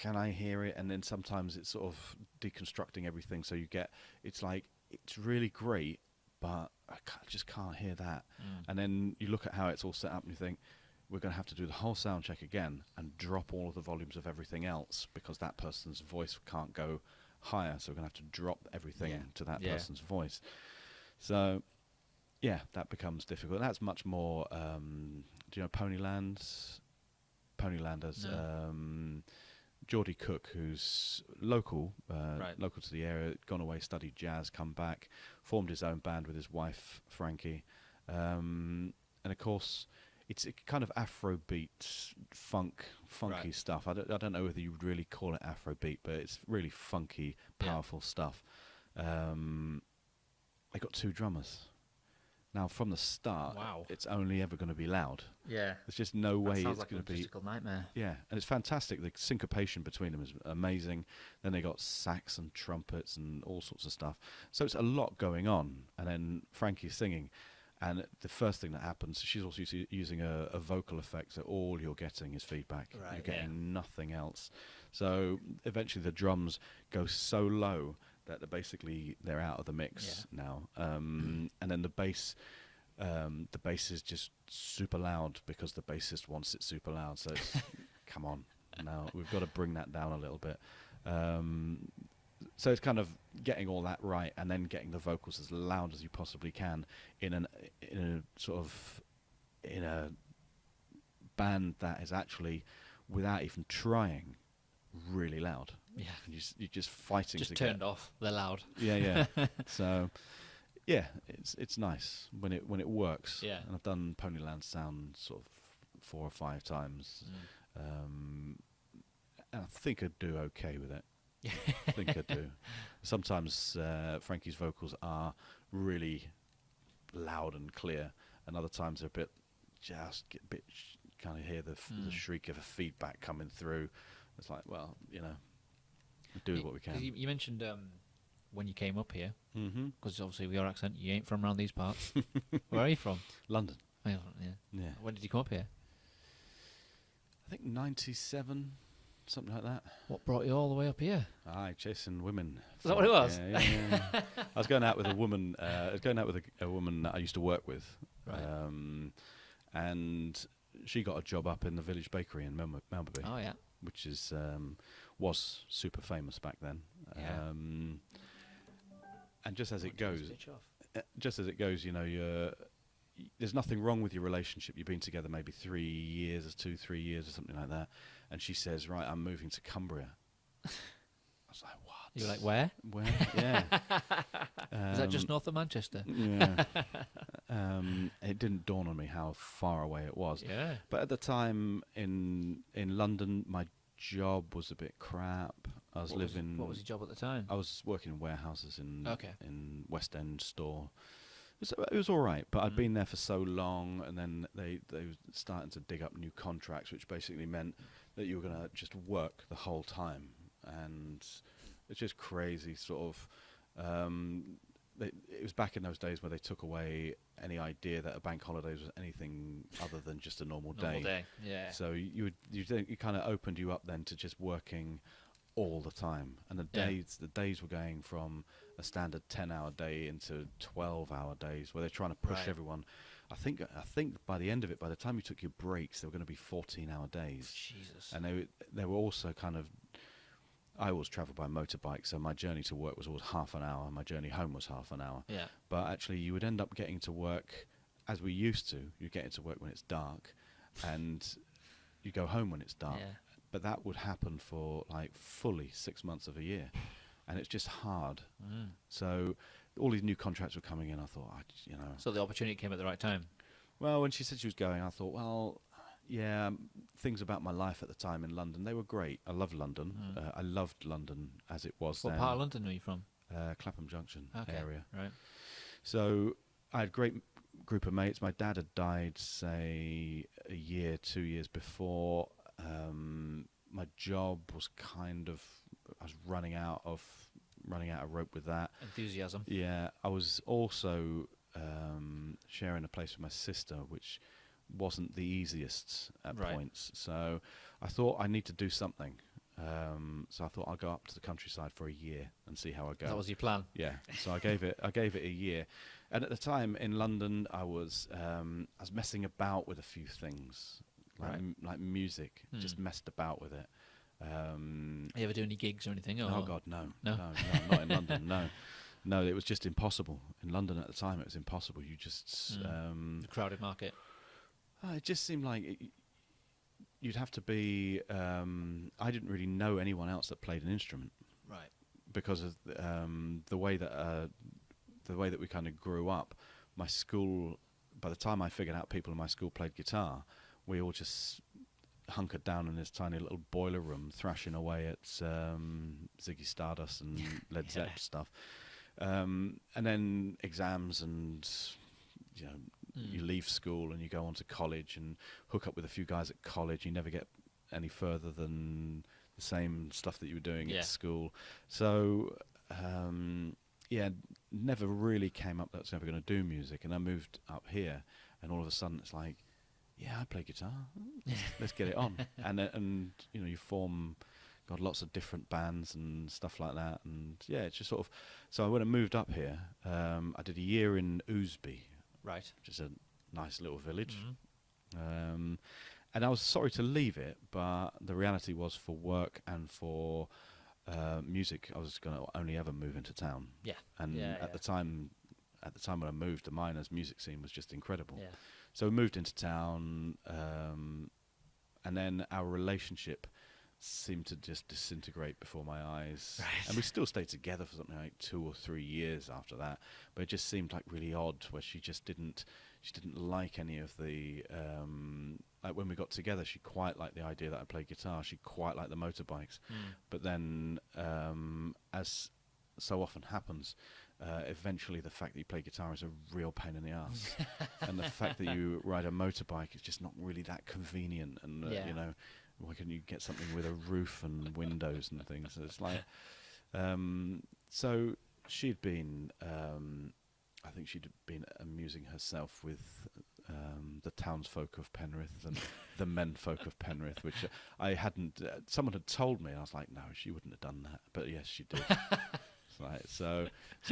can I hear it? And then sometimes it's sort of deconstructing everything. So it's like, it's really great, but just can't hear that. And then you look at how it's all set up and you think, we're going to have to do the whole sound check again and drop all of the volumes of everything else because that person's voice can't go higher. So we're going to have to drop everything to that person's voice. So, yeah, that becomes difficult. That's much more, do you know Ponyland? Ponylanders. No. Geordie Cook, who's local to the area, gone away, studied jazz, come back, formed his own band with his wife, Frankie. And, of course, it's a kind of Afrobeat, funky stuff. I don't know whether you would really call it Afrobeat, but it's really funky, powerful stuff. They got 2 drummers. Now, from the start, it's only ever going to be loud. Yeah. There's just no way it's like going to be. Sounds like a nightmare. Yeah, and it's fantastic. The syncopation between them is amazing. Then they got sax and trumpets and all sorts of stuff. So it's a lot going on. And then Frankie's singing. And the first thing that happens, she's also using a vocal effect, so all you're getting is feedback. Right, you're getting nothing else. So eventually the drums go so low that they're out of the mix now. And then the bass is just super loud because the bassist wants it super loud. So it's, come on, now we've got to bring that down a little bit. So it's kind of getting all that right and then getting the vocals as loud as you possibly can in a band that is actually, without even trying, really loud. Yeah. And you're just fighting just to turned get off. They're loud. Yeah. So, yeah, it's nice when it works. Yeah. And I've done Ponyland Sound sort of 4 or 5 times. And I think I'd do okay with it. I think I do. Sometimes Frankie's vocals are really loud and clear, and other times they're kind of hear the shriek of a feedback coming through. It's like, well, we do what we can. You mentioned when you came up here, Mm-hmm. because obviously with your accent, you ain't from around these parts. Where are you from? London. Oh, yeah. Yeah. When did you come up here? I think 97, something like that. What brought you all the way up here? Aye, chasing women. Is that what it was? Yeah. I was going out with a woman. I was going out with a woman that I used to work with, Right. and she got a job up in the village bakery in Melbourne, Oh, yeah. which was super famous back then. Yeah. And just as it goes, Switch off. there's nothing wrong with your relationship. You've been together maybe 3 years, 3 years or something like that. And she says, right, I'm moving to Cumbria. I was like, what? You were like, where? Where? Yeah. Is that just north of Manchester? Yeah. It didn't dawn on me how far away it was. Yeah. But at the time in London, my job was a bit crap. I was living. What was your job at the time? I was working in warehouses in West End store. It was all right, but I'd been there for so long, and then they were starting to dig up new contracts, which basically meant that you were going to just work the whole time, and it's just crazy sort of. It was back in those days where they took away any idea that a bank holiday was anything other than just a normal day. Yeah. So you kind of opened you up then to just working all the time, and the days were going from a standard 10-hour day into 12-hour days where they're trying to push everyone. I think by the end of it, by the time you took your breaks, they were going to be 14-hour days. Jesus. And they were also kind of. I always travelled by motorbike, so my journey to work was always half an hour. My journey home was half an hour. Yeah. But actually, you would end up getting to work, as we used to. You get into work when it's dark, and you go home when it's dark. Yeah. But that would happen for like fully 6 months of a year, and it's just hard. So all these new contracts were coming in. I thought, So the opportunity came at the right time. Well, when she said she was going, I thought, well, yeah, things about my life at the time in London, they were great. I loved London. I loved London as it was What then. part of London are you from? Clapham Junction area. Right. So I had a great group of mates. My dad had died, say, 2 years before. My job was I was running out of rope with that. Enthusiasm. Yeah, I was also sharing a place with my sister, which wasn't the easiest at points. So I thought I need to do something. So I thought I'll go up to the countryside for a year and see how I go. That was your plan. Yeah. So I gave it a year, and at the time in London, I was messing about with a few things, like music. Just messed about with it. You ever do any gigs or anything? Or? Oh God, no, not in London. No, it was just impossible in London at the time. It was impossible. You just the crowded market. It just seemed like you'd have to be. I didn't really know anyone else that played an instrument, Right. because of the way that we kind of grew up. My school, by the time I figured out people in my school played guitar, we all just hunkered down in this tiny little boiler room, thrashing away at Ziggy Stardust and Led Zepp stuff, and then exams, and you leave school and you go on to college and hook up with a few guys at college. You never get any further than the same stuff that you were doing at school. So, never really came up that I was never going to do music. And I moved up here, and all of a sudden it's like, I play guitar. Let's get it on. And you form, lots of different bands and stuff like that. And it's just sort of. So when I moved up here, I did a year in Ousby. Right. Which is a nice little village. And I was sorry to leave it, but the reality was, for work and for music, I was going to only ever move into town. Yeah. And at the time when I moved, the Miners music scene was just incredible. Yeah. So we moved into town, and then our relationship seemed to just disintegrate before my eyes. Right. And we still stayed together for something like 2 or 3 years after that, but it just seemed like really odd, where she didn't like any of the like when we got together, she quite liked the idea that I played guitar. She quite liked the motorbikes. But then, as so often happens, eventually the fact that you play guitar is a real pain in the ass. And the fact that you ride a motorbike is just not really that convenient. And why couldn't you get something with a roof and windows and things? So it's like, so she'd been, I think she'd been amusing herself with the townsfolk of Penrith and the menfolk of Penrith, which I hadn't. Someone had told me, and I was like, no, she wouldn't have done that. But yes, she did. Right, so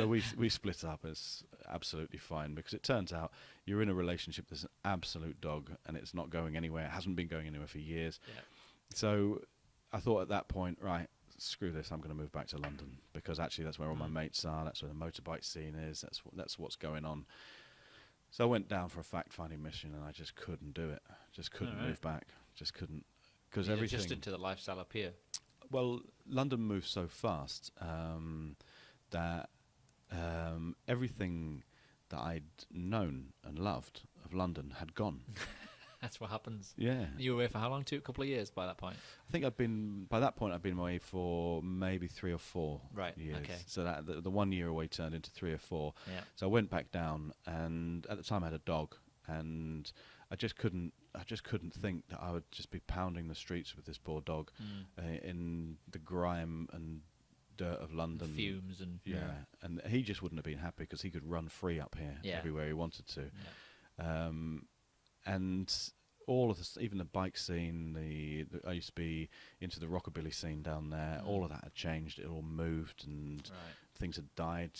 we split up. It's absolutely fine, because it turns out you're in a relationship that's an absolute dog, and it's not going anywhere. It hasn't been going anywhere for years. Yeah. So I thought at that point, right, screw this, I'm going to move back to London, because actually that's where all my mates are. That's where the motorbike scene is. That's what's going on. So I went down for a fact-finding mission, and I just couldn't do it. Just couldn't move back. Just couldn't, because everything. Adjusted to the lifestyle up here. Well, London moves so fast that everything that I'd known and loved of London had gone. That's what happens. Yeah. You were away for how long? A couple of years by that point? I think I'd been away for maybe 3 or 4 years. Okay. So that the 1 year away turned into 3 or 4. Yeah. So I went back down, and at the time I had a dog, and I just couldn't think that I would just be pounding the streets with this poor dog in the grime and dirt of London. Fumes and... And he just wouldn't have been happy, because he could run free up here everywhere he wanted to. Yeah. And all of this, even the bike scene, I used to be into the rockabilly scene down there. All of that had changed. It all moved, and things had died.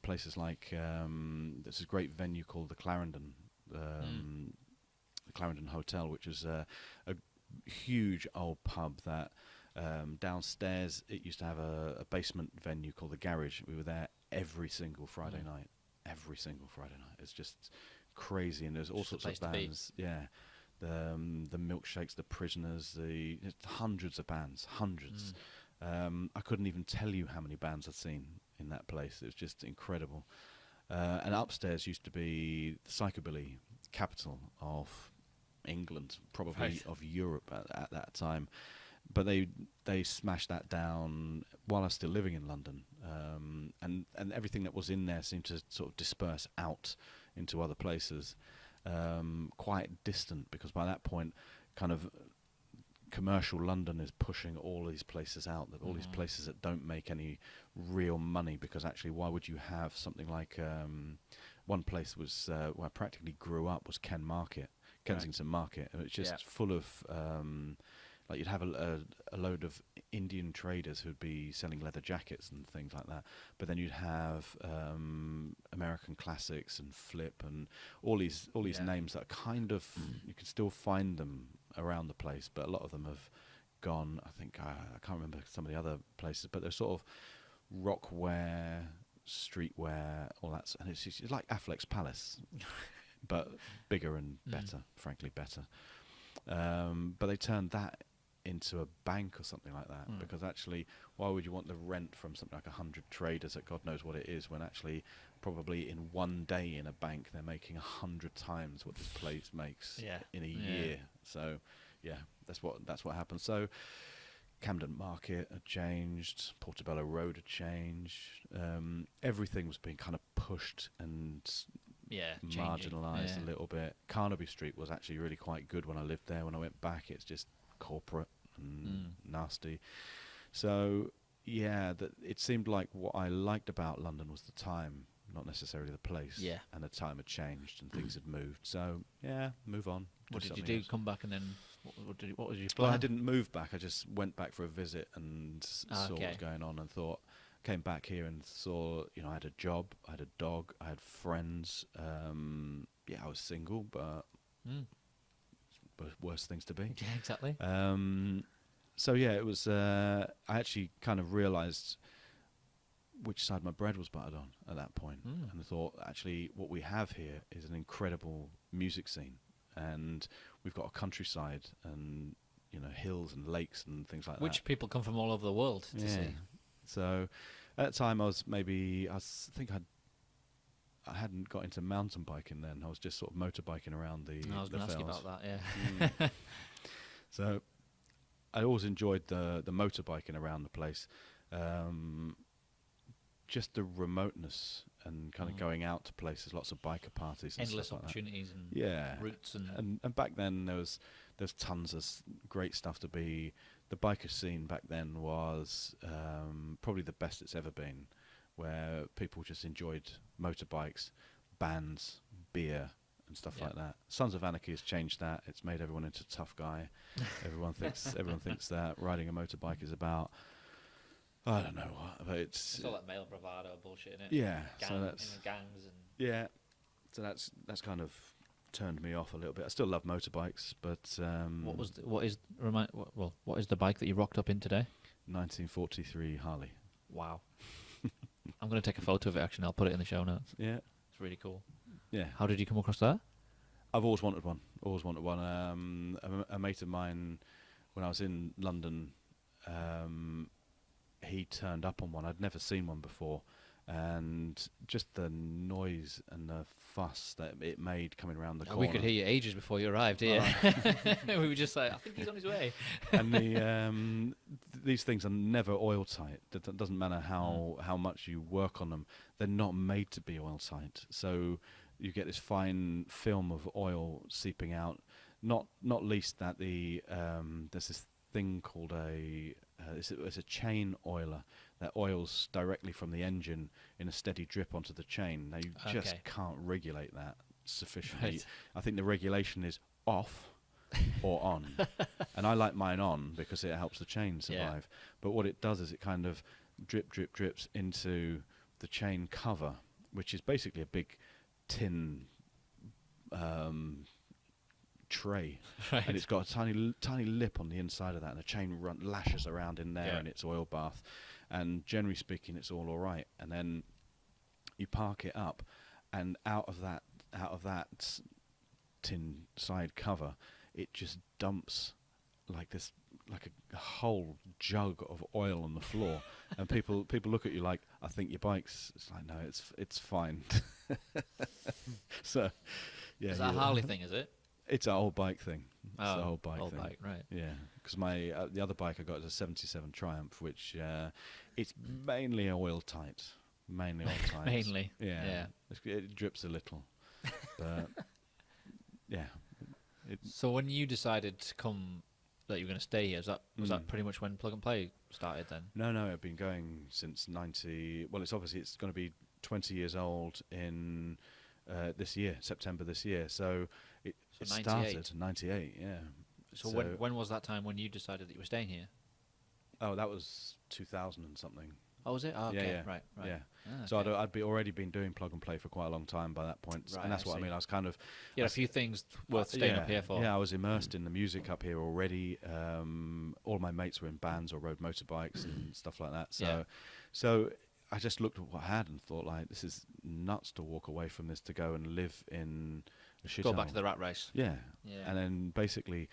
Places like there's a great venue called the Clarendon, the Clarendon Hotel, which is a huge old pub that downstairs it used to have a basement venue called the Garage. We were there every single Friday night. Every single Friday night. It's just crazy, and there's all sorts of bands. Yeah, the Milkshakes, the Prisoners, hundreds of bands, hundreds. I couldn't even tell you how many bands I'd seen in that place. It was just incredible. And upstairs used to be the psychobilly capital of England, probably of Europe at that time. But they smashed that down while I was still living in London, and everything that was in there seemed to sort of disperse out into other places, quite distant, because by that point, kind of commercial London is pushing all these places out, all these places that don't make any real money, because actually why would you have something like one place was where I practically grew up was Kensington Market, and it's just full of like you'd have a load of Indian traders who'd be selling leather jackets and things like that, but then you'd have American classics and Flip and all these names that kind of you can still find them around the place, but a lot of them have gone. I think I can't remember some of the other places, but they're sort of rockwear, streetwear, all that, and it's like Affleck's Palace, but bigger and better, frankly better. But they turned that into a bank or something like that, because actually, why would you want the rent from something like 100 traders at God knows what it is, when actually probably in one day in a bank they're making 100 times what this place makes in a year. So yeah, that's what happened. So Camden Market had changed, Portobello Road had changed, everything was being kind of pushed and marginalised a little bit. Carnaby Street was actually really quite good when I lived there. When I went back, it's just corporate and nasty. So yeah, it seemed like what I liked about London was the time, not necessarily the place. Yeah. And the time had changed and things had moved. So yeah, move on. What did you do? Come back and then what was your plan? Well, I didn't move back. I just went back for a visit and saw what was going on, and thought. Came back here and saw, I had a job, I had a dog, I had friends. I was single, but worse things to be. Yeah, exactly. So yeah, it was. I actually kind of realised which side my bread was buttered on at that point, and I thought, actually, what we have here is an incredible music scene, and we've got a countryside and hills and lakes and things like that. Which people come from all over the world to see. So at the time, I think I hadn't got into mountain biking then. I was just sort of motorbikeking around the I was going to ask you fells. about that, yeah. So I always enjoyed the motorbiking around the place. Just the remoteness and kind of going out to places, lots of biker parties and endless stuff like opportunities and routes. And back then there was tons of great stuff to be. The biker scene back then was probably the best it's ever been, where people just enjoyed motorbikes, bands, beer, and stuff like that. Sons of Anarchy has changed that. It's made everyone into a tough guy. everyone thinks that riding a motorbike is about, I don't know what, but it's all that male bravado bullshit, innit? Yeah, so that's gangs and so that's kind of turned me off a little bit. I still love motorbikes, but what is the bike that you rocked up in today? 1943 Harley. Wow. I'm going to take a photo of it, actually, and I'll put it in the show notes. Yeah. It's really cool. Yeah. How did you come across that? I've always wanted one. A mate of mine, when I was in London, he turned up on one. I'd never seen one before. And just the noise and the fuss that it made coming around the corner. We could hear you ages before you arrived here. We were just like, I think he's on his way. And these things are never oil tight. It doesn't matter how much you work on them. They're not made to be oil tight. So you get this fine film of oil seeping out. Not least that there's this thing called it's a chain oiler that oils directly from the engine in a steady drip onto the chain. Now you just can't regulate that sufficiently. Right. I think the regulation is off or on, and I like mine on because it helps the chain survive. But what it does is it kind of drips into the chain cover, which is basically a big tin tray, and it's got a tiny lip on the inside of that, and the chain lashes around in there in its oil bath, and generally speaking it's all right. And then you park it up, and out of that tin side cover it just dumps like a whole jug of oil on the floor. And people look at you like, I think your bike's. It's like, no, it's fine. So yeah, is that a Harley thing, is it? It's an old bike thing. It's an old bike old thing. Bike, right? Yeah, because my the other bike I got is a '77 Triumph, which it's mainly oil tight. Mainly oil tight. Mainly. Yeah. It drips a little, but yeah. So when you decided to come, that you were going to stay here, was that pretty much when Plug and Play started then? No, I've been going since 90. Well, it's going to be 20 years old in this year, September this year. So it started 98, yeah. So when was that time when you decided that you were staying here? Oh, that was 2000 and something. Oh, was it? Oh, okay, yeah. right. Yeah. Ah, So okay. I'd already been doing plug and play for quite a long time by that point, Right, and that's I what I see. mean. I was kind of You had a few things worth staying up here for. Yeah, I was immersed in the music up here already. All my mates were in bands or rode motorbikes and stuff like that. So I just looked at what I had and thought, like, this is nuts to walk away from this to go and live in a shithole. Go back to the rat race. Yeah. Yeah. And then basically,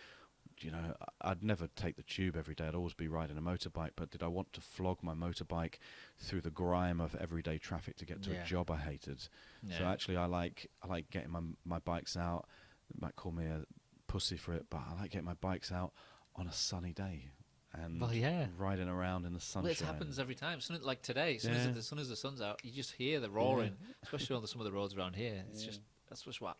I'd never take the tube every day. I'd always be riding a motorbike. But did I want to flog my motorbike through the grime of everyday traffic to get to a job I hated? Yeah. So actually, I like getting my bikes out. You might call me a pussy for it, but I like getting my bikes out on a sunny day and riding around in the sunshine. Well, it happens every time. Like today, as soon as the sun's out, you just hear the roaring, especially on some of the roads around here. It's just that's what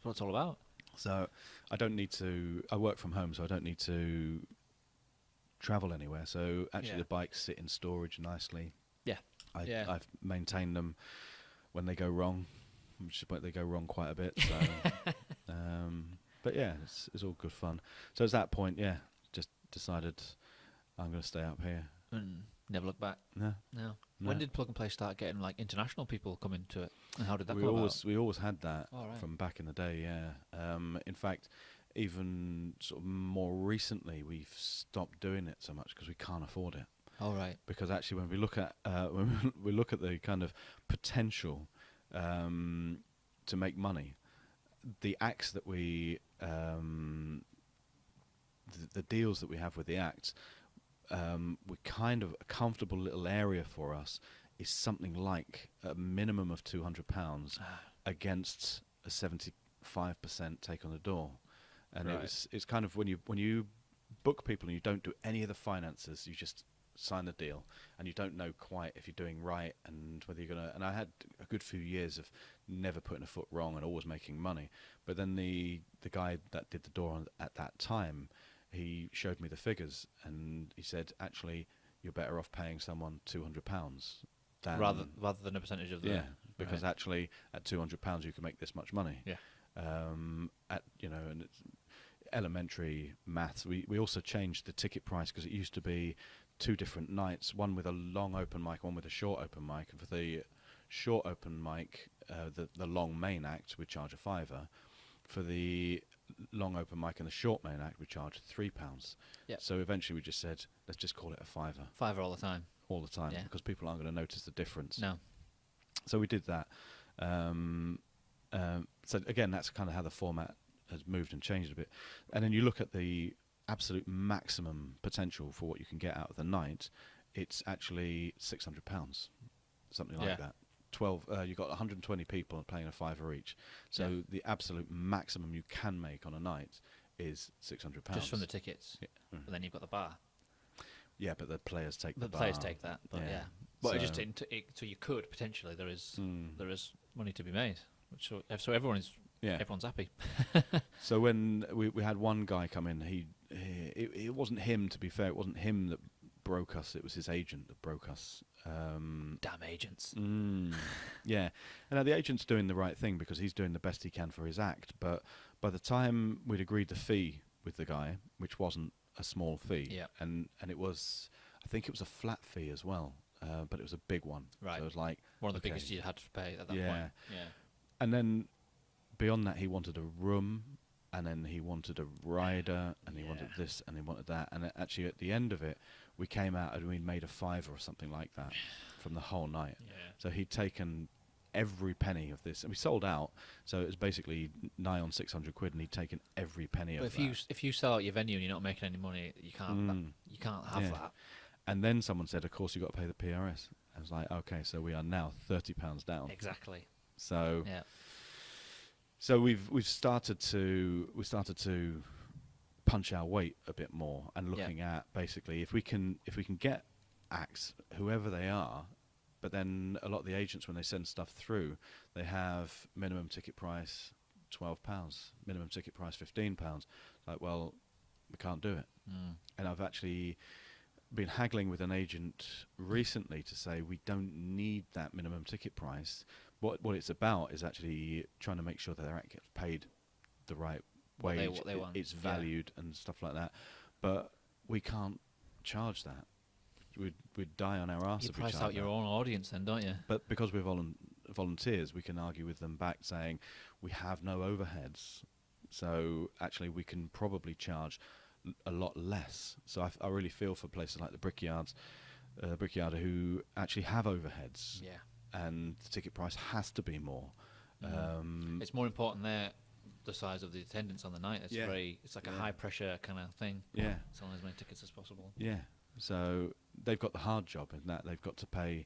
it's all about. So I don't need to. I work from home, so I don't need to travel anywhere. So actually, the bikes sit in storage nicely. Yeah. I've maintained them when they go wrong, but they go wrong quite a bit. So, but yeah, it's all good fun. So at that point, just decided I'm going to stay up here. And never look back. No. When did Plug and Play start getting like international people come into it? And how did that we come always about? we always had that Oh, right. from back in the day. Yeah. In fact, even sort of more recently, we've stopped doing it so much because we can't afford it. Oh, right. Because actually, when we look at the kind of potential to make money, the acts that we the deals that we have with the acts, we kind of a comfortable little area for us is something like a minimum of £200 against a 75% take on the door, and it's kind of when you book people and you don't do any of the finances, you just sign the deal, and you don't know quite if you're doing right and whether you're gonna. And I had a good few years of never putting a foot wrong and always making money. But then the guy that did the door at that time, he showed me the figures, and he said, actually, you're better off paying someone £200 than rather than a percentage of the because actually at £200 you can make this much money. Yeah. And it's elementary maths. We also changed the ticket price because it used to be 2 different nights, one with a long open mic, one with a short open mic. And for the short open mic, the long main act, we charge a £5. For the long open mic and the short main act, we charge £3. Yep. So eventually we just said, let's just call it a £5. £5 all the time. All the time, because people aren't going to notice the difference. No. So we did that. So again, that's kind of how the format has moved and changed a bit. And then you look at the absolute maximum potential for what you can get out of the night. It's actually £600, something like that. 12. You've got 120 people playing a £5 each. So the absolute maximum you can make on a night is £600. Just from the tickets. Yeah. But then you've got the bar. Yeah, but the players take the bar. The players take that, but Well, so you could potentially. There is money to be made. So everyone's happy. So when we had one guy come in, it wasn't him. To be fair, it wasn't him that broke us. It was his agent that broke us. Damn agents. Yeah, and the agent's doing the right thing because he's doing the best he can for his act. But by the time we'd agreed the fee with the guy, which wasn't a small fee, and it was, I think it was a flat fee as well, but it was a big one. Right. So it was like one of the biggest you had to pay at that point. Yeah. And then beyond that, he wanted a room, and then he wanted a rider, and he wanted this, and he wanted that. And actually, at the end of it, we came out and we made a £5 or something like that from the whole night. Yeah. So he'd taken every penny of this, and we sold out. So it was basically nigh on £600, and he'd taken every penny of that. If you sell at your venue and you're not making any money, you can't have that. And then someone said, of course, you've got to pay the PRS. I was like, okay, so we are now £30 down. Exactly. So so we've started to punch our weight a bit more, and looking at basically if we can get acts, whoever they are. But then a lot of the agents, when they send stuff through, they have minimum ticket price £12, minimum ticket price £15. Like, well, we can't do it. And I've actually been haggling with an agent recently to say we don't need that minimum ticket price. What it's about is actually trying to make sure that their act gets paid the right wage, what they want. it's valued and stuff like that. But we can't charge that. We'd die on our arse You if we price charge out your that. own audience then, don't you? But because we're volunteers, we can argue with them back saying we have no overheads. So actually we can probably charge a lot less. So I really feel for places like the Brickyards, Brickyard who actually have overheads. Yeah. And the ticket price has to be more. It's more important there, the size of the attendance on the night. It's it's like a high pressure kind of thing. Yeah. Selling as many tickets as possible. Yeah. So they've got the hard job in that they've got to pay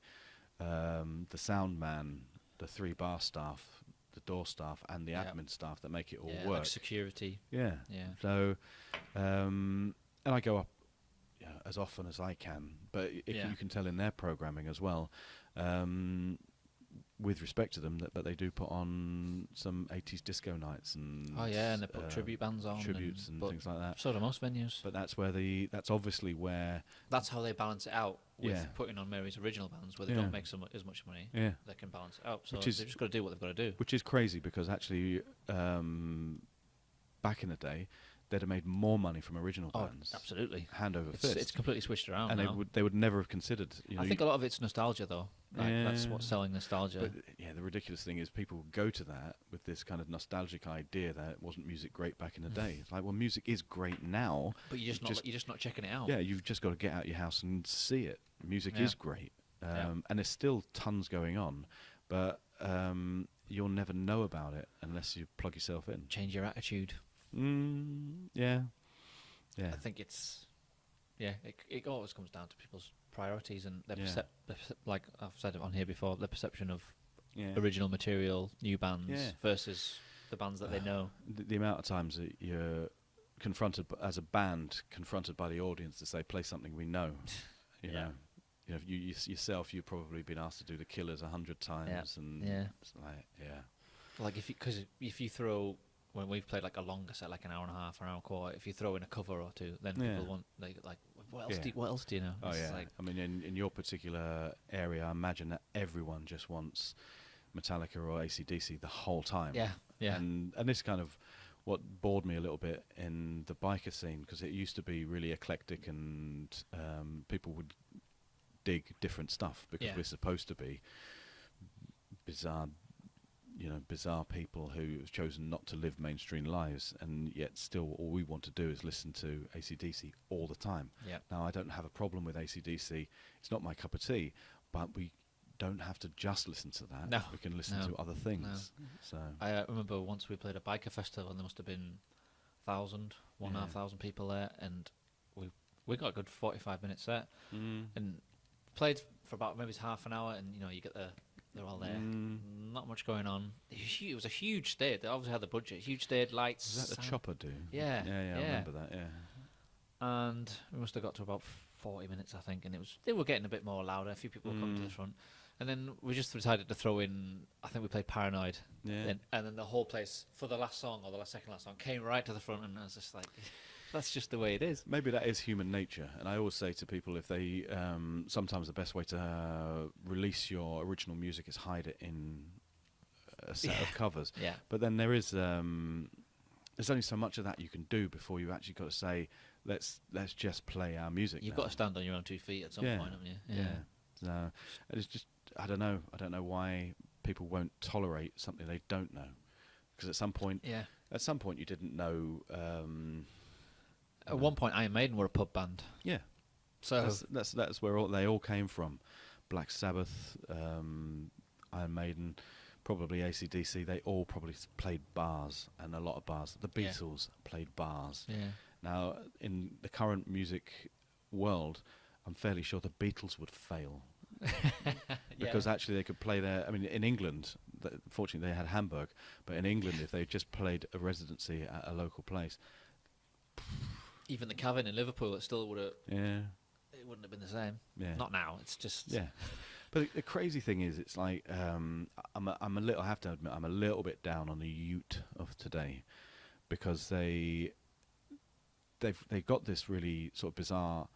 the sound man, the 3 bar staff, the door staff, and the admin staff that make it all work. Like security. Yeah. Yeah. So, and I go up as often as I can, but you can tell in their programming as well, with respect to them, but they do put on some 80s disco nights and and they put tribute bands on, tributes and things like that. So do most venues. But that's obviously where that's how they balance it out with putting on Mary's original bands, where they don't make as much money. Yeah, they can balance it out. So they've just got to do what they've got to do. Which is crazy because actually, back in the day, they'd have made more money from original bands. Absolutely. Hand over fist. It's completely switched around and now. they would never have considered. I think a lot of it's nostalgia, though. That's what's selling nostalgia. But the ridiculous thing is people go to that with this kind of nostalgic idea that it wasn't music great back in the day. It's like, well, music is great now. But you're just not checking it out. Yeah, you've just got to get out your house and see it. Music is great. And there's still tons going on. But you'll never know about it unless you plug yourself in. Change your attitude. Yeah. I think it's it always comes down to people's priorities and their like I've said it on here before, the perception of original material, new bands versus the bands that they know. The amount of times that you're confronted as a band, confronted by the audience to say play something we know, you know, you yourself, you've probably been asked to do the Killers 100 times, and it's like if you throw. When we've played like a longer set, like an hour and a half, an hour and a quarter, if you throw in a cover or two, then people want like what else do you know? Oh it's like, I mean, in your particular area, I imagine that everyone just wants Metallica or AC/DC the whole time. Yeah. And this kind of what bored me a little bit in the biker scene, because it used to be really eclectic and people would dig different stuff because we're supposed to be bizarre people who have chosen not to live mainstream lives, and yet still all we want to do is listen to AC/DC all the time. Now, I don't have a problem with AC/DC. It's not my cup of tea, but we don't have to just listen to that. No. We can listen to other things. No. So I remember once we played a biker festival, and there must have been 1,500 people there, and we got a good 45-minute set, and played for about maybe half an hour, and you get they're all there. Not much going on. It was a huge stage. They obviously had the budget. Huge stage, lights. Is that the Chopper do? Yeah. I remember that. Yeah. And we must have got to about 40 minutes, I think, and they were getting a bit more louder. A few people were coming to the front, and then we just decided to throw in. I think we played Paranoid. Yeah. And then the whole place for the last song or the second last song came right to the front, and I was just like. That's just the way it is. Maybe that is human nature. And I always say to people, if they sometimes the best way to release your original music is hide it in a set of covers. Yeah. But then there's only so much of that you can do before you actually got to say, let's just play our music. You've now. got to stand on your own 2 feet at some point, haven't you? Yeah. So it's just I don't know why people won't tolerate something they don't know, because at some point you didn't know. At one point, Iron Maiden were a pub band. Yeah, so that's where they all came from. Black Sabbath, Iron Maiden, probably AC/DC. They all probably played bars, and a lot of bars. The Beatles played bars. Yeah. Now, in the current music world, I'm fairly sure the Beatles would fail. Because actually they could play there. I mean, in England, fortunately they had Hamburg, but in England, if they just played a residency at a local place. Even the Cavern in Liverpool, it still would have. Yeah. It wouldn't have been the same. Yeah. Not now. It's just. Yeah. But the crazy thing is, it's like I'm a little. I have to admit, I'm a little bit down on the youth of today, because they've got this really sort of bizarre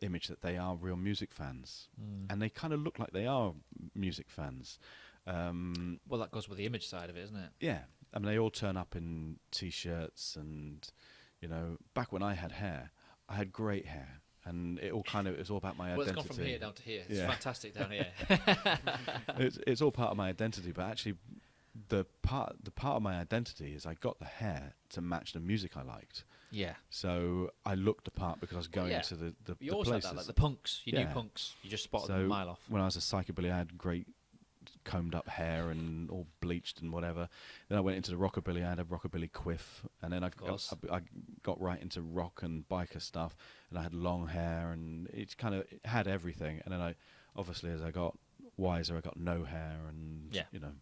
image that they are real music fans, and they kind of look like they are music fans. Well, that goes with the image side of it, isn't it? Yeah, I mean, they all turn up in T-shirts and, you know, back when I had hair, I had great hair. And it all kind of, it's all about my identity. Well, it's gone from here down to here. It's Yeah. fantastic down here. It's all part of my identity, but actually the part of my identity is I got the hair to match the music I liked. Yeah. So I looked the part because I was going to the You always places. had that, like the punks. You knew Yeah. punks. You just spotted So them a mile off. when I was a psychobilly, I had great combed up hair and all bleached and whatever. Then I went into the rockabilly. I had a rockabilly quiff, and then I got right into rock and biker stuff, and I had long hair, and it had everything. And then I, obviously, as I got wiser, I got no hair, and you know.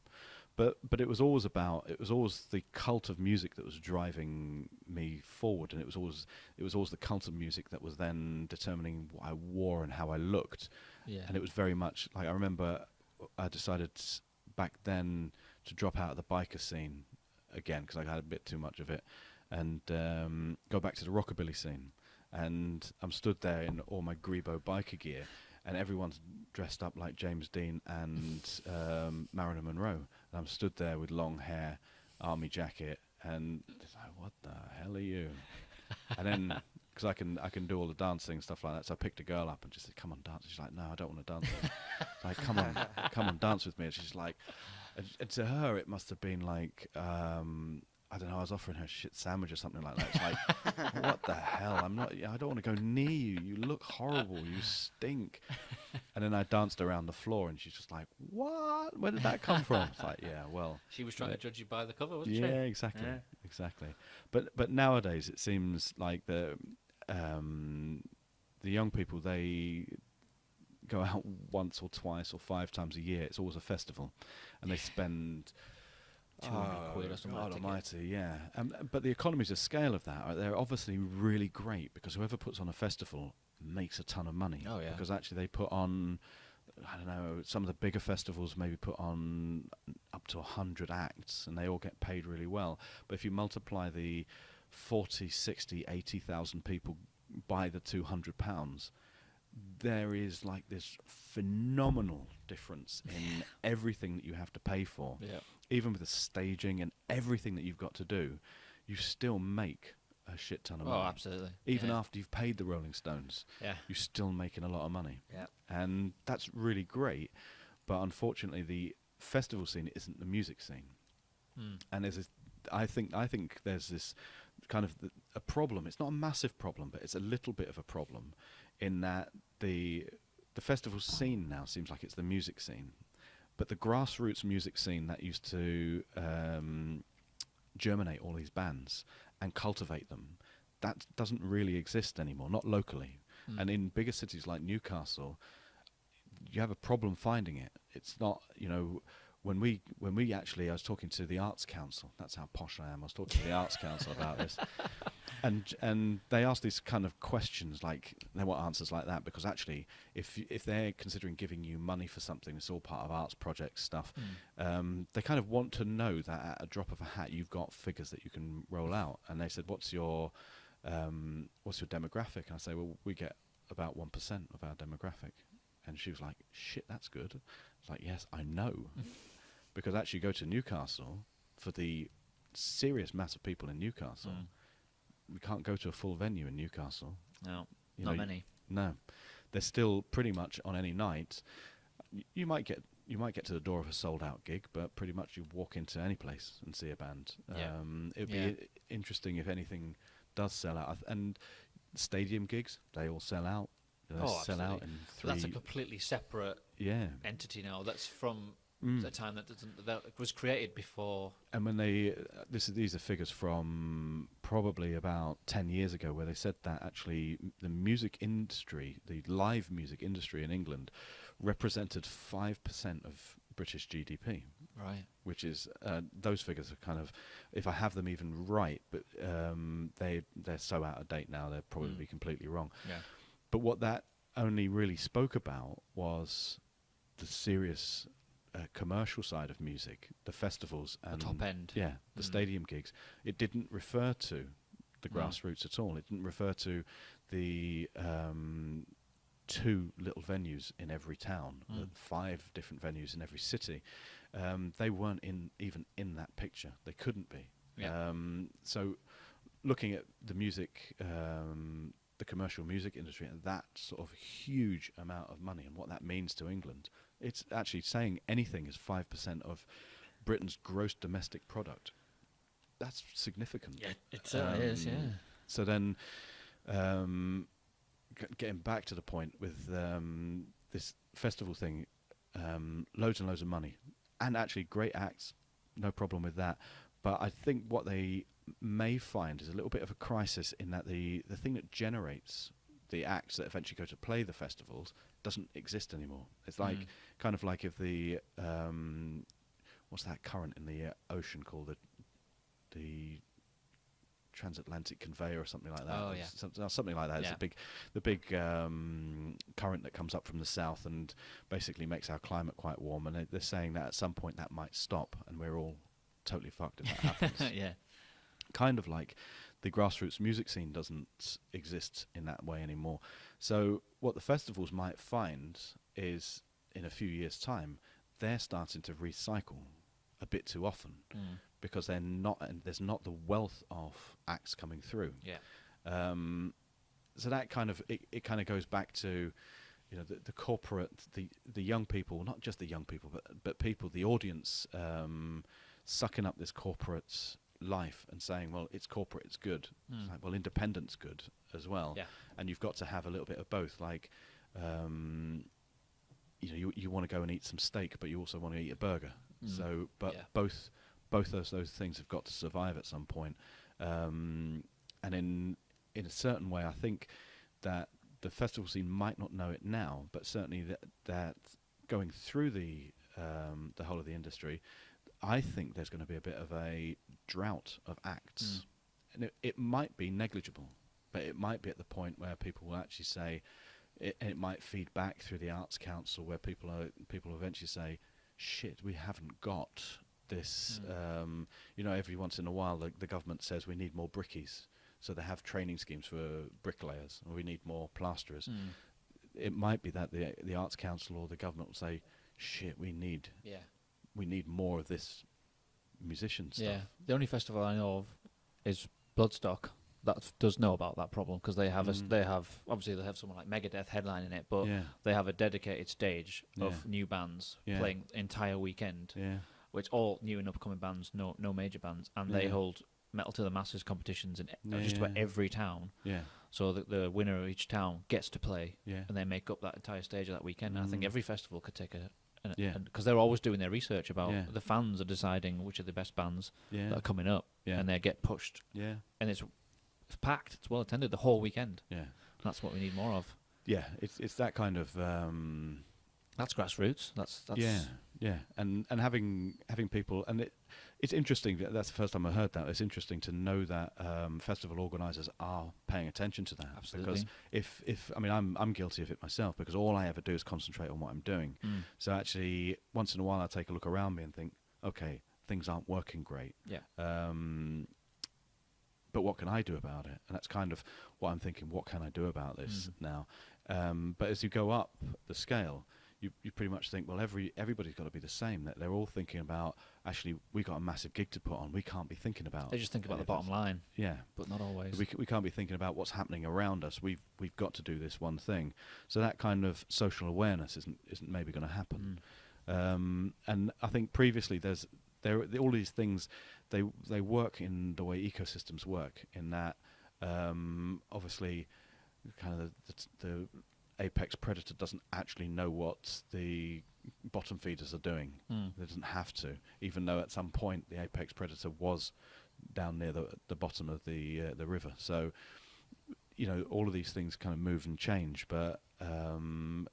But it was always the cult of music that was driving me forward, and it was always the cult of music that was then determining what I wore and how I looked. Yeah. And it was very much like, I remember I decided back then to drop out of the biker scene again because I had a bit too much of it, and go back to the rockabilly scene. And I'm stood there in all my Grebo biker gear, and everyone's dressed up like James Dean and Marilyn Monroe. And I'm stood there with long hair, army jacket, and it's like, what the hell are you? And then, because I can do all the dancing and stuff like that, so I picked a girl up and just said, "Come on, dance." She's like, "No, I don't want to dance." It's like, "Come on, dance with me." And she's like, and to her it must have been like, I don't know, I was offering her a shit sandwich or something like that. It's like, what the hell? I don't want to go near you. You look horrible. You stink. And then I danced around the floor, and she's just like, what? Where did that come from? It's like, yeah, well. She was trying to judge you by the cover, wasn't she? Yeah, exactly. But nowadays it seems like the young people, they go out once or twice or 5 times a year. It's always a festival, and they spend 200 quid or something. God almighty, yeah. But the economies of scale of that, they're obviously really great, because whoever puts on a festival makes a ton of money. Oh, yeah. Because actually they put on, I don't know, some of the bigger festivals maybe put on up to 100 acts, and they all get paid really well. But if you multiply the 40, 60, 80,000 people by the £200, there is like this phenomenal difference in everything that you have to pay for. Yeah. Even with the staging and everything that you've got to do, you still make a shit ton of money. Oh, absolutely. Even after you've paid the Rolling Stones, you're still making a lot of money. Yeah. And that's really great. But unfortunately, the festival scene isn't the music scene. And there's this, I think there's this kind of a problem. It's not a massive problem, but it's a little bit of a problem, in that the festival scene now seems like it's the music scene, but the grassroots music scene that used to germinate all these bands and cultivate them, that doesn't really exist anymore, not locally. And in bigger cities like Newcastle, you have a problem finding it. It's not, you know, when we actually, I was talking to the Arts Council. That's how posh I am. I was talking to the Arts Council about this, and they asked these kind of questions, like they want answers like that, because actually, if they're considering giving you money for something, it's all part of arts project stuff. They kind of want to know that at a drop of a hat, you've got figures that you can roll out. And they said, "What's your demographic?" And I say, "Well, we get about 1% of our demographic." And she was like, "Shit, that's good." It's like, "Yes, I know." Because actually, go to Newcastle, for the serious mass of people in Newcastle, we can't go to a full venue in Newcastle. No, not many. No, they're still pretty much on any night. You might get to the door of a sold-out gig, but pretty much you walk into any place and see a band. It'd be interesting if anything does sell out. And stadium gigs, they all sell out. They sell out in 3. That's a completely separate entity now. That's from the time that was created before. And when these are figures from probably about 10 years ago, where they said that actually the music industry, the live music industry in England, represented 5% of British GDP. Right. Which is, those figures are kind of, if I have them even right, but they're so out of date now, they'll probably be completely wrong. Yeah. But what that only really spoke about was the serious commercial side of music, the festivals and the top end. Yeah, the stadium gigs. It didn't refer to the grassroots at all. It didn't refer to the 2 little venues in every town, 5 different venues in every city. They weren't even in that picture. They couldn't be. Yeah. So looking at the music, the commercial music industry, and that sort of huge amount of money and what that means to England, it's actually saying anything is 5% of Britain's gross domestic product. That's significant. Yeah, it certainly is, yeah. So then, getting back to the point with this festival thing, loads and loads of money, and actually great acts, no problem with that. But I think what they may find is a little bit of a crisis in that the thing that generates the acts that eventually go to play the festivals doesn't exist anymore. It's like kind of like if the what's that current in the ocean called, the transatlantic conveyor or something like that. Oh, yeah. Something like that. Yeah. It's the big current that comes up from the south and basically makes our climate quite warm. And they're saying that at some point that might stop, and we're all totally fucked if that happens. Yeah. Kind of like the grassroots music scene doesn't exist in that way anymore. So what the festivals might find is, in a few years' time, they're starting to recycle a bit too often. Because they're not, and there's not the wealth of acts coming through. Yeah. So that kind of it kind of goes back to, you know, the corporate, the young people, not just the young people, but people, the audience, sucking up this corporate life and saying, well, it's corporate, it's good. It's like, well, independent's good as well. Yeah. And you've got to have a little bit of both. Like, you know, you want to go and eat some steak, but you also want to eat a burger. So, but both those things have got to survive at some point. And in a certain way, I think that the festival scene might not know it now, but certainly that going through the whole of the industry, I think there's going to be a bit of a drought of acts. And it might be negligible, but it might be at the point where people will actually say, it might feed back through the Arts Council, where people eventually say, shit, we haven't got this. You know, every once in a while the government says we need more brickies, so they have training schemes for bricklayers, or we need more plasterers. It might be that the Arts Council or the government will say, shit, we need more of this musician stuff. Yeah, the only festival I know of is Bloodstock that does know about that problem, because they have obviously they have someone like Megadeth headlining it, but they have a dedicated stage of new bands playing entire weekend. Which all new and upcoming bands, no major bands, and they hold Metal to the Masses competitions in just about every town. So the winner of each town gets to play, and they make up that entire stage of that weekend. And I think every festival could take because they're always doing their research about the fans are deciding which are the best bands that are coming up, and they get pushed. And it's packed, it's well attended the whole weekend. That's what we need more of. It's that kind of. That's grassroots. That's and having people, and it's interesting. That's the first time I heard that. It's interesting to know that festival organisers are paying attention to that. Absolutely. Because if I mean, I'm guilty of it myself, because all I ever do is concentrate on what I'm doing. So actually, once in a while, I take a look around me and think, okay, things aren't working great. But what can I do about it? And that's kind of what I'm thinking. What can I do about this now? But as you go up the scale, you pretty much think, well, everybody's got to be the same. That they're all thinking about, actually, we got a massive gig to put on. We can't be thinking about. They just think about the bottom line. But not always. We can't be thinking about what's happening around us. We've got to do this one thing. So that kind of social awareness isn't maybe going to happen. And I think previously there all these things. They work in the way ecosystems work. In that, obviously, kind of the apex predator doesn't actually know what the bottom feeders are doing. They doesn't have to, even though at some point the apex predator was down near the bottom of the river. So, you know, all of these things kind of move and change. But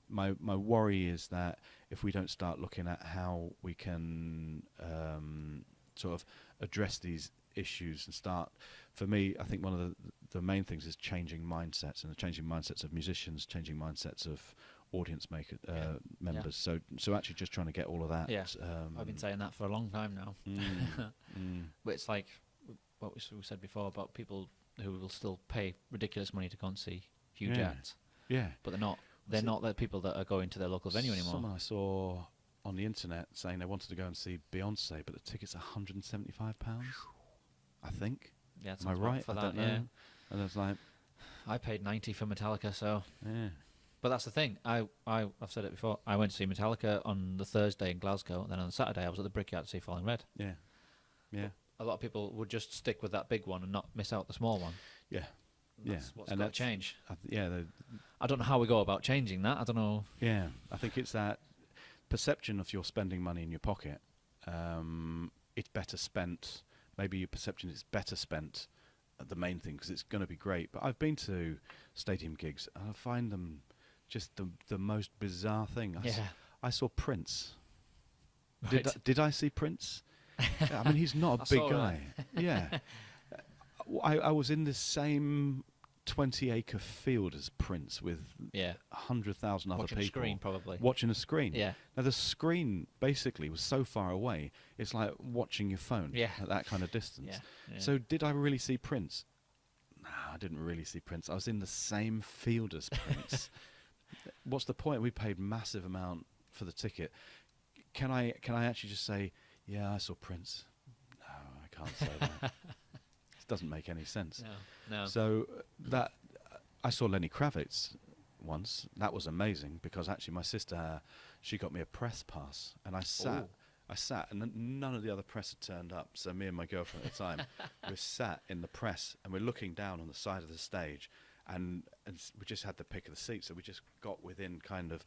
my worry is that if we don't start looking at how we can sort of address these issues and start, for me, I think one of the main things is changing mindsets, and the changing mindsets of musicians, changing mindsets of audience members. So actually just trying to get all of that. I've been saying that for a long time now. But it's like what we said before about people who will still pay ridiculous money to go and see huge acts. But they're not they're not the people that are going to their local venue anymore. Someone I saw on the internet saying they wanted to go and see Beyonce, but the ticket's £175, I think. Yeah, Am I right? For I that, don't know. yeah. And it's like, I paid 90 for Metallica, so. yeah. But that's the thing. I've said it before. I went to see Metallica on the Thursday in Glasgow, and then on the Saturday I was at the Brickyard to see Falling Red. Yeah. Yeah. A lot of people would just stick with that big one and not miss out the small one. Yeah. That's what's got to change. I I don't know how we go about changing that. I don't know. Yeah, I think it's that perception of your spending money in your pocket. It's better spent. Maybe your perception is better spent at the main thing because it's going to be great. But I've been to stadium gigs and I find them just the most bizarre thing. I saw Prince. Right. Did I see Prince? I mean, he's not a big guy. Yeah. I was in the same 20-acre field as Prince with 100,000 other Watching people. a screen, probably. Watching a screen. Yeah. Now, the screen basically was so far away, it's like watching your phone at that kind of distance. Yeah. So did I really see Prince? No, I didn't really see Prince. I was in the same field as Prince. What's the point? We paid massive amount for the ticket. Can I actually just say, yeah, I saw Prince? No, I can't say that. It doesn't make any sense. No. So that I saw Lenny Kravitz once. That was amazing because actually my sister, she got me a press pass, and I sat, and none of the other press had turned up. So me and my girlfriend at the time, we sat in the press, and we're looking down on the side of the stage, and we just had the pick of the seat, so we just got within kind of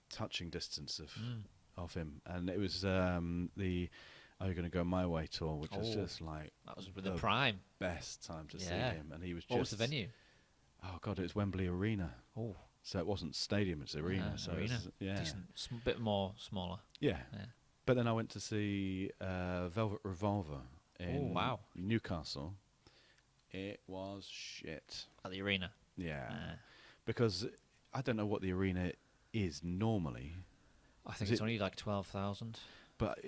touching distance of him, and it was the Are You Gonna Go My Way tour, which was just like that was the prime best time to see him, and he was. What was the venue? Oh God, it was Wembley Arena. Oh, so it wasn't stadium; it's arena. So arena. Decent, bit more smaller. Yeah. But then I went to see Velvet Revolver in Newcastle. It was shit at the arena. Yeah, because I don't know what the arena is normally. I think it's only like 12,000. But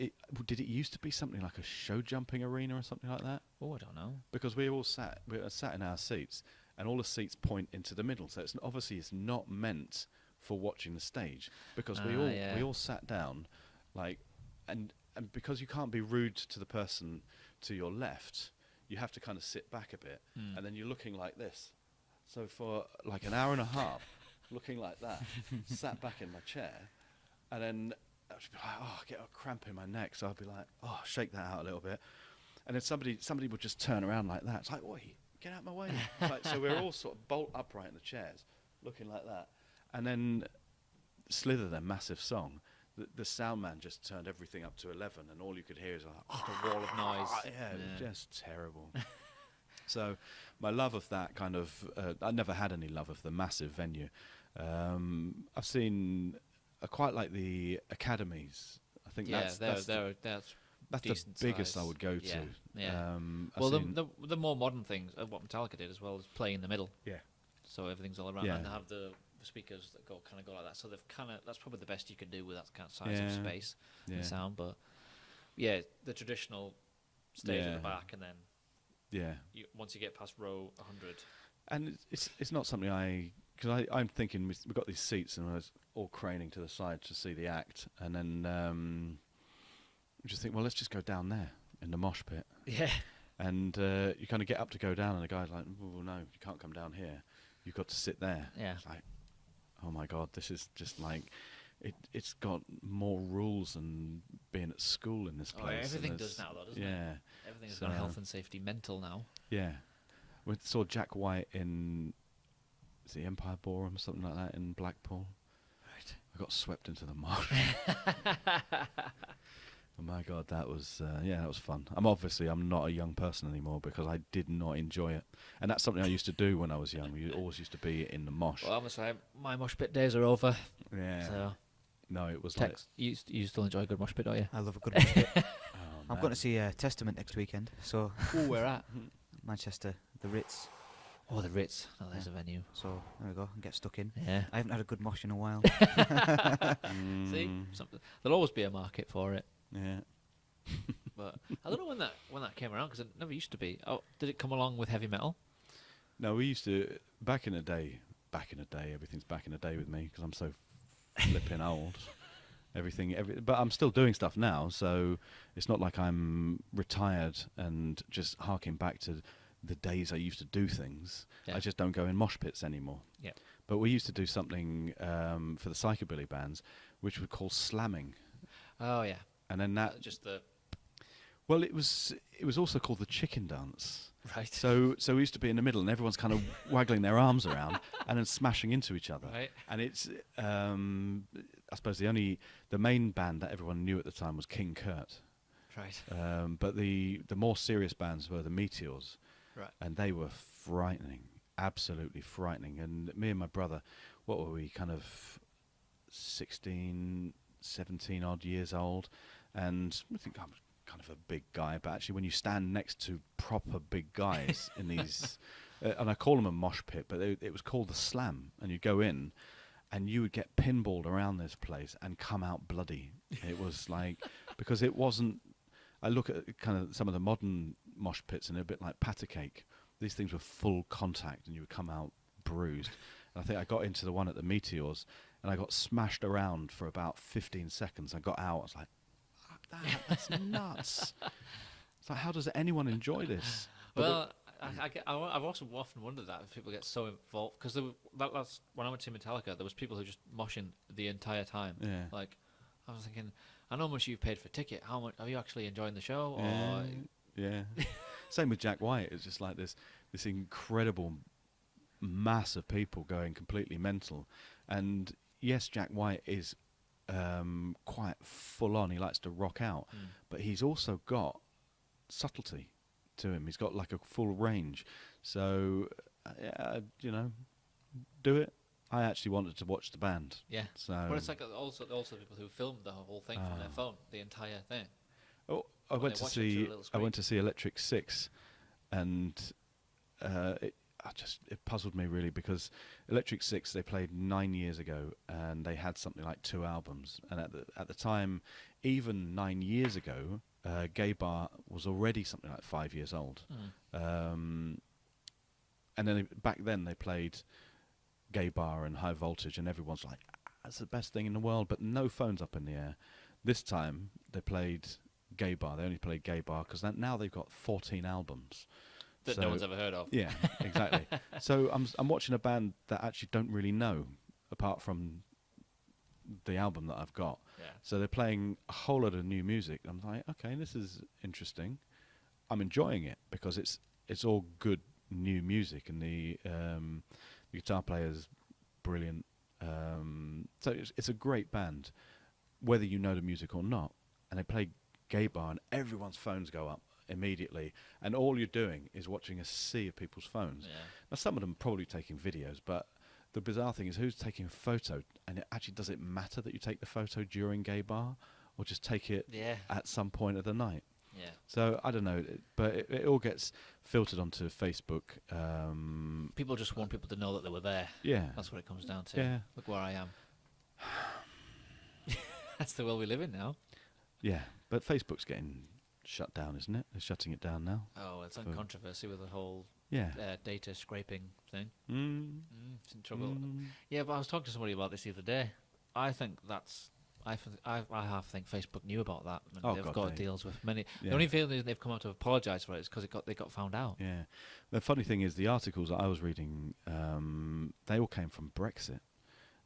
did it used to be something like a show jumping arena or something like that? Oh, I don't know. Because we were sat in our seats, and all the seats point into the middle. So it's not meant for watching the stage, because we all sat down, like, and because you can't be rude to the person to your left, you have to kind of sit back a bit, and then you're looking like this. So for like an hour and a half, looking like that, sat back in my chair, and then I'd be like, oh, I get a cramp in my neck, so I'd be like, oh, shake that out a little bit, and then somebody would just turn around like that. It's like, oi, get out of my way. Like, so we're all sort of bolt upright in the chairs, looking like that, and then Slither, their massive song. The sound man just turned everything up to 11, and all you could hear is like a wall of noise. Yeah, it was just terrible. So my love of that kind of, I never had any love of the massive venue. I've seen, I quite like the academies. I think that's the biggest size. I would go to. Yeah. Well, the more modern things, what Metallica did as well, is play in the middle. Yeah. So everything's all around, Yeah. and they have the speakers that go like that. So they've that's probably the best you can do with that kind of size of space and sound. But yeah, the traditional stage at the back, and then once you get past row 100, and it's not something because I'm thinking we've got these seats and I was all craning to the side to see the act, and then we just think, well, let's just go down there in the mosh pit. Yeah. And you kind of get up to go down, and the guy's like, "Oh no, you can't come down here. You've got to sit there." Yeah. It's like, oh my God, this is just like, it's got more rules than being at school in this place. Everything does now, though, doesn't it? Yeah. Everything is got health and safety mental now. Yeah. We saw Jack White in the Empire Ballroom or something like that in Blackpool. Right. I got swept into the mosh. Oh my God, that was that was fun. I'm not a young person anymore because I did not enjoy it, and that's something I used to do when I was young. We always used to be in the mosh. Well, I'm gonna say my mosh pit days are over. Yeah. So no, it was like you still enjoy a good mosh pit, don't you? I love a good mosh pit. Oh, I'm going to see Testament next weekend. So where at? Manchester, the Ritz. Oh, the Ritz. Oh, there's a venue. So there we go. And get stuck in. Yeah. I haven't had a good mosh in a while. See, there'll always be a market for it. Yeah. But I don't know when that came around, because it never used to be. Oh, did it come along with heavy metal? No, we used to back in the day. back in the day. Everything's back in the day with me because I'm so flipping old. But I'm still doing stuff now, so it's not like I'm retired and just harking back to the days I used to do things. Yeah. I just don't go in mosh pits anymore. Yeah. But we used to do something for the psychobilly bands, which we call slamming, Oh yeah. and then that. Just the Well, it was also called the chicken dance. right. So we used to be in the middle, and everyone's kind of waggling their arms around and then smashing into each other. Right. And it's, I suppose, the main band that everyone knew at the time was King Kurt. Right. But the more serious bands were the Meteors, Right. and they were frightening, absolutely frightening. And me and my brother, what were we, kind of 16, 17 odd years old, and I think I'm kind of a big guy, but actually when you stand next to proper big guys in these, and I call them a mosh pit, but it was called the Slam, and you go in, and you would get pinballed around this place and come out bloody. It was like, because it wasn't, I look at kind of some of the modern mosh pits and they're a bit like patty cake. These things were full contact and you would come out bruised. And I think I got into the one at the Meteors and I got smashed around for about 15 seconds. I got out, I was like, fuck that, that's nuts. It's like, how does anyone enjoy this? Well, I've also often wondered that if people get so involved, because that's when I went to Metallica, there was people who just moshing the entire time. Yeah. Like, I was thinking, I know how much you've paid for ticket. How much are you actually enjoying the show? Yeah, yeah. Same with Jack White. It's just like this incredible mass of people going completely mental. And yes, Jack White is quite full on. He likes to rock out, but he's also got subtlety to him. He's got like a full range. So, do it. I actually wanted to watch the band. Yeah. So, But it's like also people who filmed the whole thing from their phone, the entire thing. oh, I Well, went they to watch it through a see. little I went to screen. see Electric Six, and it puzzled me really because Electric Six, they played 9 years ago and they had something like 2 albums, and at the time, even 9 years ago, Gay Bar was already something like 5 years old. And then back then they played Gay Bar and High Voltage, and everyone's like, that's the best thing in the world, but no phones up in the air. This time they played Gay Bar. They only played Gay Bar because now they've got 14 albums That no one's ever heard of. Yeah, exactly. So I'm watching a band that I actually don't really know apart from the album that I've got. Yeah. So they're playing a whole lot of new music. I'm like, okay, this is interesting. I'm enjoying it because it's all good new music, and the guitar player's brilliant. So it's a great band, whether you know the music or not. And they play Gay Bar, and everyone's phones go up immediately, and all you're doing is watching a sea of people's phones. Yeah. Now, some of them are probably taking videos, but the bizarre thing is who's taking a photo, and does it matter that you take the photo during Gay Bar, or just take it Yeah. at some point of the night? Yeah. So I don't know, but it all gets filtered onto Facebook. People just want people to know that they were there. Yeah. That's what it comes down to. Yeah. Look where I am. That's the world we live in now. Yeah, but Facebook's getting shut down, isn't it? They're shutting it down now. Oh, it's For- on controversy with the whole Yeah. data scraping thing. It's in trouble. Mm. Yeah, but I was talking to somebody about this the other day. I think that's. I think Facebook knew about that. And Oh, they've God, got they- deals with many. Yeah. The only thing they've come out to apologise for it is because they got found out. Yeah. The funny thing is, the articles that I was reading, they all came from Brexit.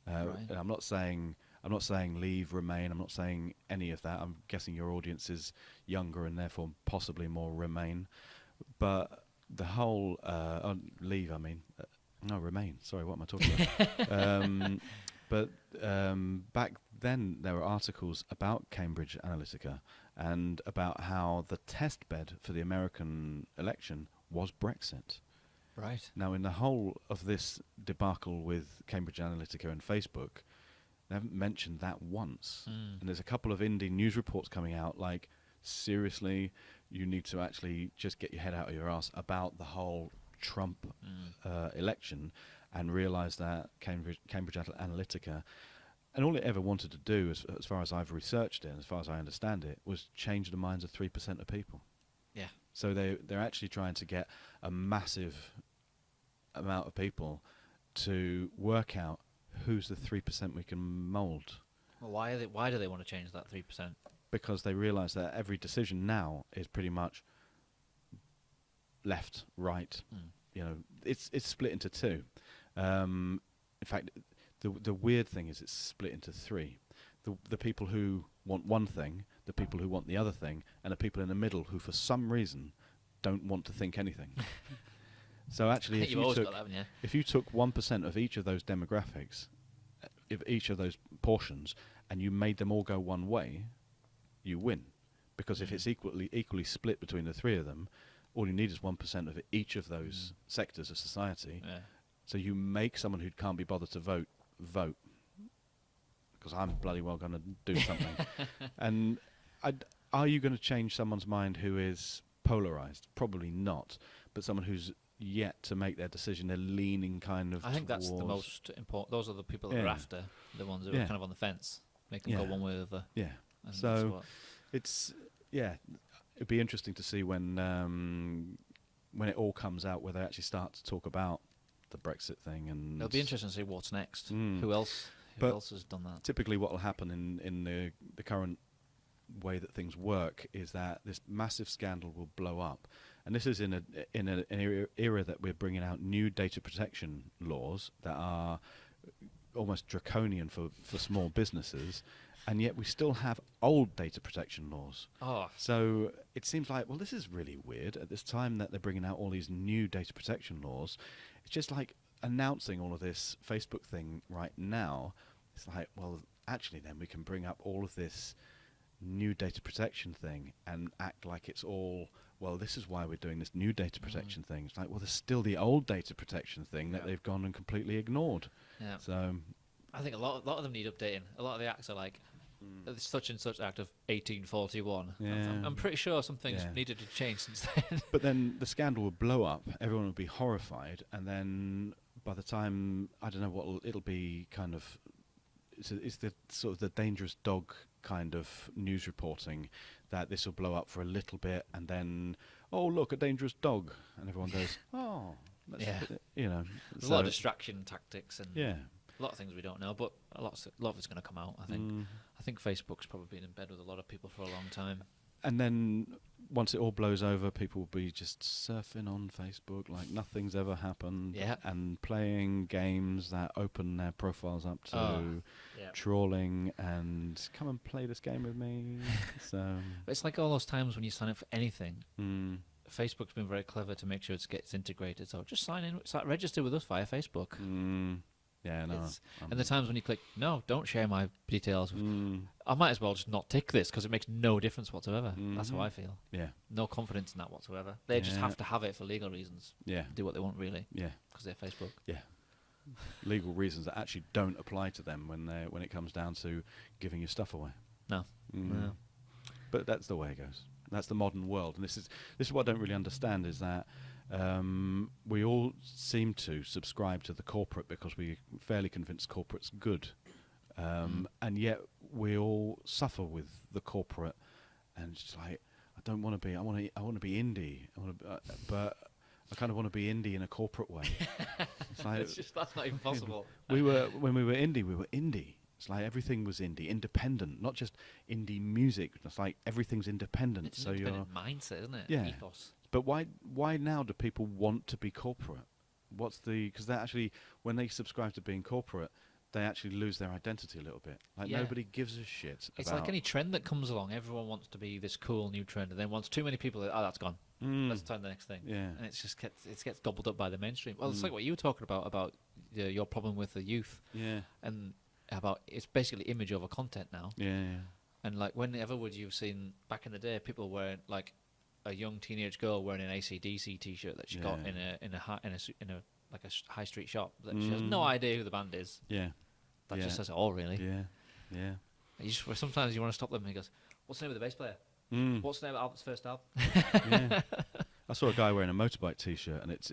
Right. And I'm not saying leave, remain. I'm not saying any of that. I'm guessing your audience is younger and therefore possibly more remain. But the whole leave, I mean, no, remain. Sorry, what am I talking about? But back then there were articles about Cambridge Analytica and about how the test bed for the American election was Brexit. Right. Now, in the whole of this debacle with Cambridge Analytica and Facebook, they haven't mentioned that once. And there's a couple of indie news reports coming out like, seriously, you need to actually just get your head out of your ass about the whole Trump election and realise that Cambridge Analytica, and all it ever wanted to do, as far as I've researched it, and as far as I understand it, was change the minds of 3% of people. Yeah. So they're actually trying to get a massive amount of people to work out who's the 3% we can mould. Well, why do they want to change that 3%? Because they realise that every decision now is pretty much left, right. You know, it's split into two. In fact, the weird thing is it's split into three. The people who want one thing, the people who want the other thing, and the people in the middle who, for some reason, don't want to think anything. So actually, if you took 1% of each of those demographics, of each of those portions, and you made them all go one way, you win. Because if it's equally split between the three of them, all you need is 1% of each of those sectors of society. Yeah. So you make someone who can't be bothered to vote. Because I'm bloody well going to do something. And are you going to change someone's mind who is polarised? Probably not. But someone who's yet to make their decision, they're leaning kind of I think that's the most important. Those are the people that are after, the ones who are kind of on the fence. Make them go one way or the other. Yeah. And So it's, it'd be interesting to see when it all comes out, where they actually start to talk about the Brexit thing. And it'll be interesting to see what's next. Who else has done that? Typically what will happen in the current way that things work is that this massive scandal will blow up. And this is in an era that we're bringing out new data protection laws that are almost draconian for small businesses, and yet we still have old data protection laws. Oh. So it seems like, well, this is really weird. At this time that they're bringing out all these new data protection laws, it's just like announcing all of this Facebook thing right now. It's like, well, actually then we can bring up all of this new data protection thing and act like it's all, well, this is why we're doing this new data protection thing. It's like, well, there's still the old data protection thing that they've gone and completely ignored. Yeah. So I think a lot of them need updating. A lot of the acts are like such and such act of 1841. Yeah. I'm pretty sure some things needed to change since then. But then the scandal would blow up, everyone would be horrified, and then by the time, I don't know what it'll be, kind of, it's the sort of the dangerous dog kind of news reporting, that this will blow up for a little bit, and then, oh look, a dangerous dog, and everyone goes, oh, you know. There's a lot of distraction tactics and a lot of things we don't know, but a lot of it's going to come out, I think. I think Facebook's probably been in bed with a lot of people for a long time. And then once it all blows over, people will be just surfing on Facebook like nothing's ever happened, and playing games that open their profiles up to trawling and come and play this game with me. So it's like all those times when you sign up for anything. Facebook's been very clever to make sure it gets integrated. So just sign in, register with us via Facebook. Yeah, no. And the times when you click, no, don't share my details. I might as well just not tick this because it makes no difference whatsoever. That's how I feel. Yeah. No confidence in that whatsoever. They just have to have it for legal reasons. Yeah. Do what they want, really. Yeah. Because they're Facebook. Yeah. Legal reasons that actually don't apply to them when it comes down to giving your stuff away. No. No. But that's the way it goes. That's the modern world. And this is what I don't really understand, is that we all seem to subscribe to the corporate because we're fairly convinced corporate's good, and yet we all suffer with the corporate, and it's just like, I don't want to be. I want to be indie. But I kind of want to be indie in a corporate way. It's like, that's not even possible. When we were indie. It's like everything was indie, independent, not just indie music. It's like everything's independent. It's an independent mindset, isn't it? Yeah. Ethos. But why now do people want to be corporate? Because they actually, when they subscribe to being corporate, they actually lose their identity a little bit. Like nobody gives a shit. It's like any trend that comes along. Everyone wants to be this cool new trend, and then once too many people, that's gone. Let's try the next thing. Yeah. And it gets gobbled up by the mainstream. Well, it's like what you were talking about your problem with the youth. Yeah. And about it's basically image over content now. Yeah. And like, whenever would you have seen back in the day people wearing like a young teenage girl wearing an AC/DC T-shirt that she got in a high street shop that she has no idea who the band is. Yeah. That just says it all, really. Yeah. Yeah. Sometimes you want to stop them and he goes, "What's the name of the bass player? What's the name of Albert's first album?" Yeah. I saw a guy wearing a motorbike T-shirt, and it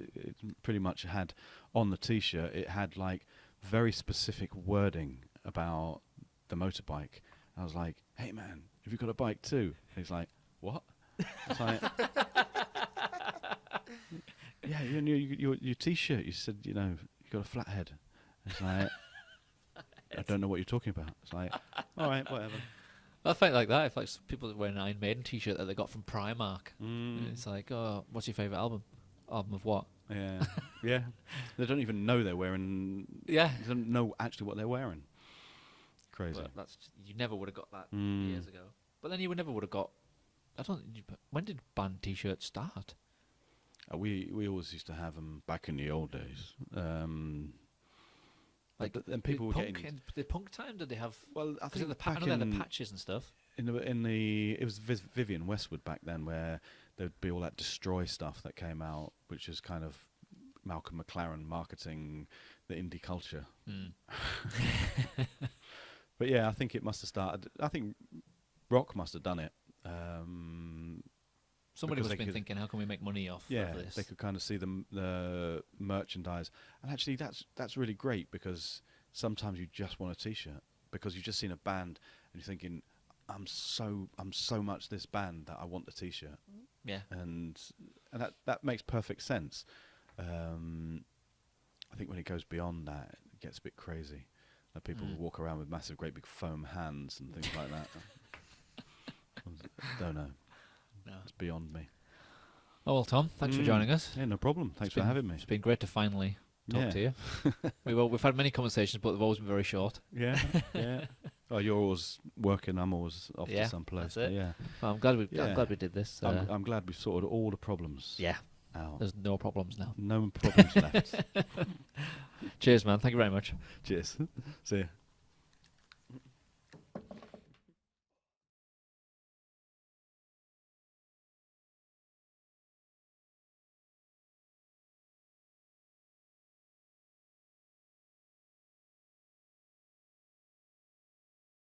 pretty much had on the T-shirt, it had like very specific wording about the motorbike. I was like, "Hey man, have you got a bike too?" And he's like, "What?" It's like, yeah, your T-shirt. You said, you got a flat head. It's like, I don't know what you're talking about. It's like, all right, whatever. I find like that. If like people that wear an Iron Maiden T-shirt that they got from Primark, Mm. it's like, oh, what's your favourite album? Album of what? Yeah, yeah. They don't even know they're wearing. Yeah, They don't know actually what they're wearing. Crazy. but that's you never would have got that Mm. years ago. But then you never would have got. I don't. When did band T-shirts start? We always used to have them back in the old days. Like and people were punk, getting. in the punk time. Did they have? Well, I I think I know they had the patches and stuff. in the it was Vivian Westwood back then, where there'd be all that Destroy stuff that came out, which is kind of Malcolm McLaren marketing the indie culture. Mm. But yeah, I think it must have started. I think rock must have done it. Somebody Because must have they been could- thinking, how can we make money off Yeah, of this? they could kind of see the merchandise, and actually that's really great, because sometimes you just want a T-shirt because you've just seen a band and you're thinking, I'm so much this band that I want the T-shirt, Yeah. and that makes perfect sense. I think when it goes beyond that, it gets a bit crazy. That people Mm. walk around with massive, great big foam hands and things like that. Don't know. No. It's beyond me. Oh well, Tom, thanks for Mm. joining us. Yeah, no problem. Thanks It's for been- having me. It's been great to finally talk to you. We've had many conversations, but they've always been very short. Yeah, yeah. Oh, you're always working. I'm always off Yeah, to some place. that's it. Yeah, Well, I'm glad we Yeah. did this. I'm glad we've sorted all the problems Yeah, out. there's no problems now. No problems left. Cheers, man. Thank you very much. Cheers. See ya.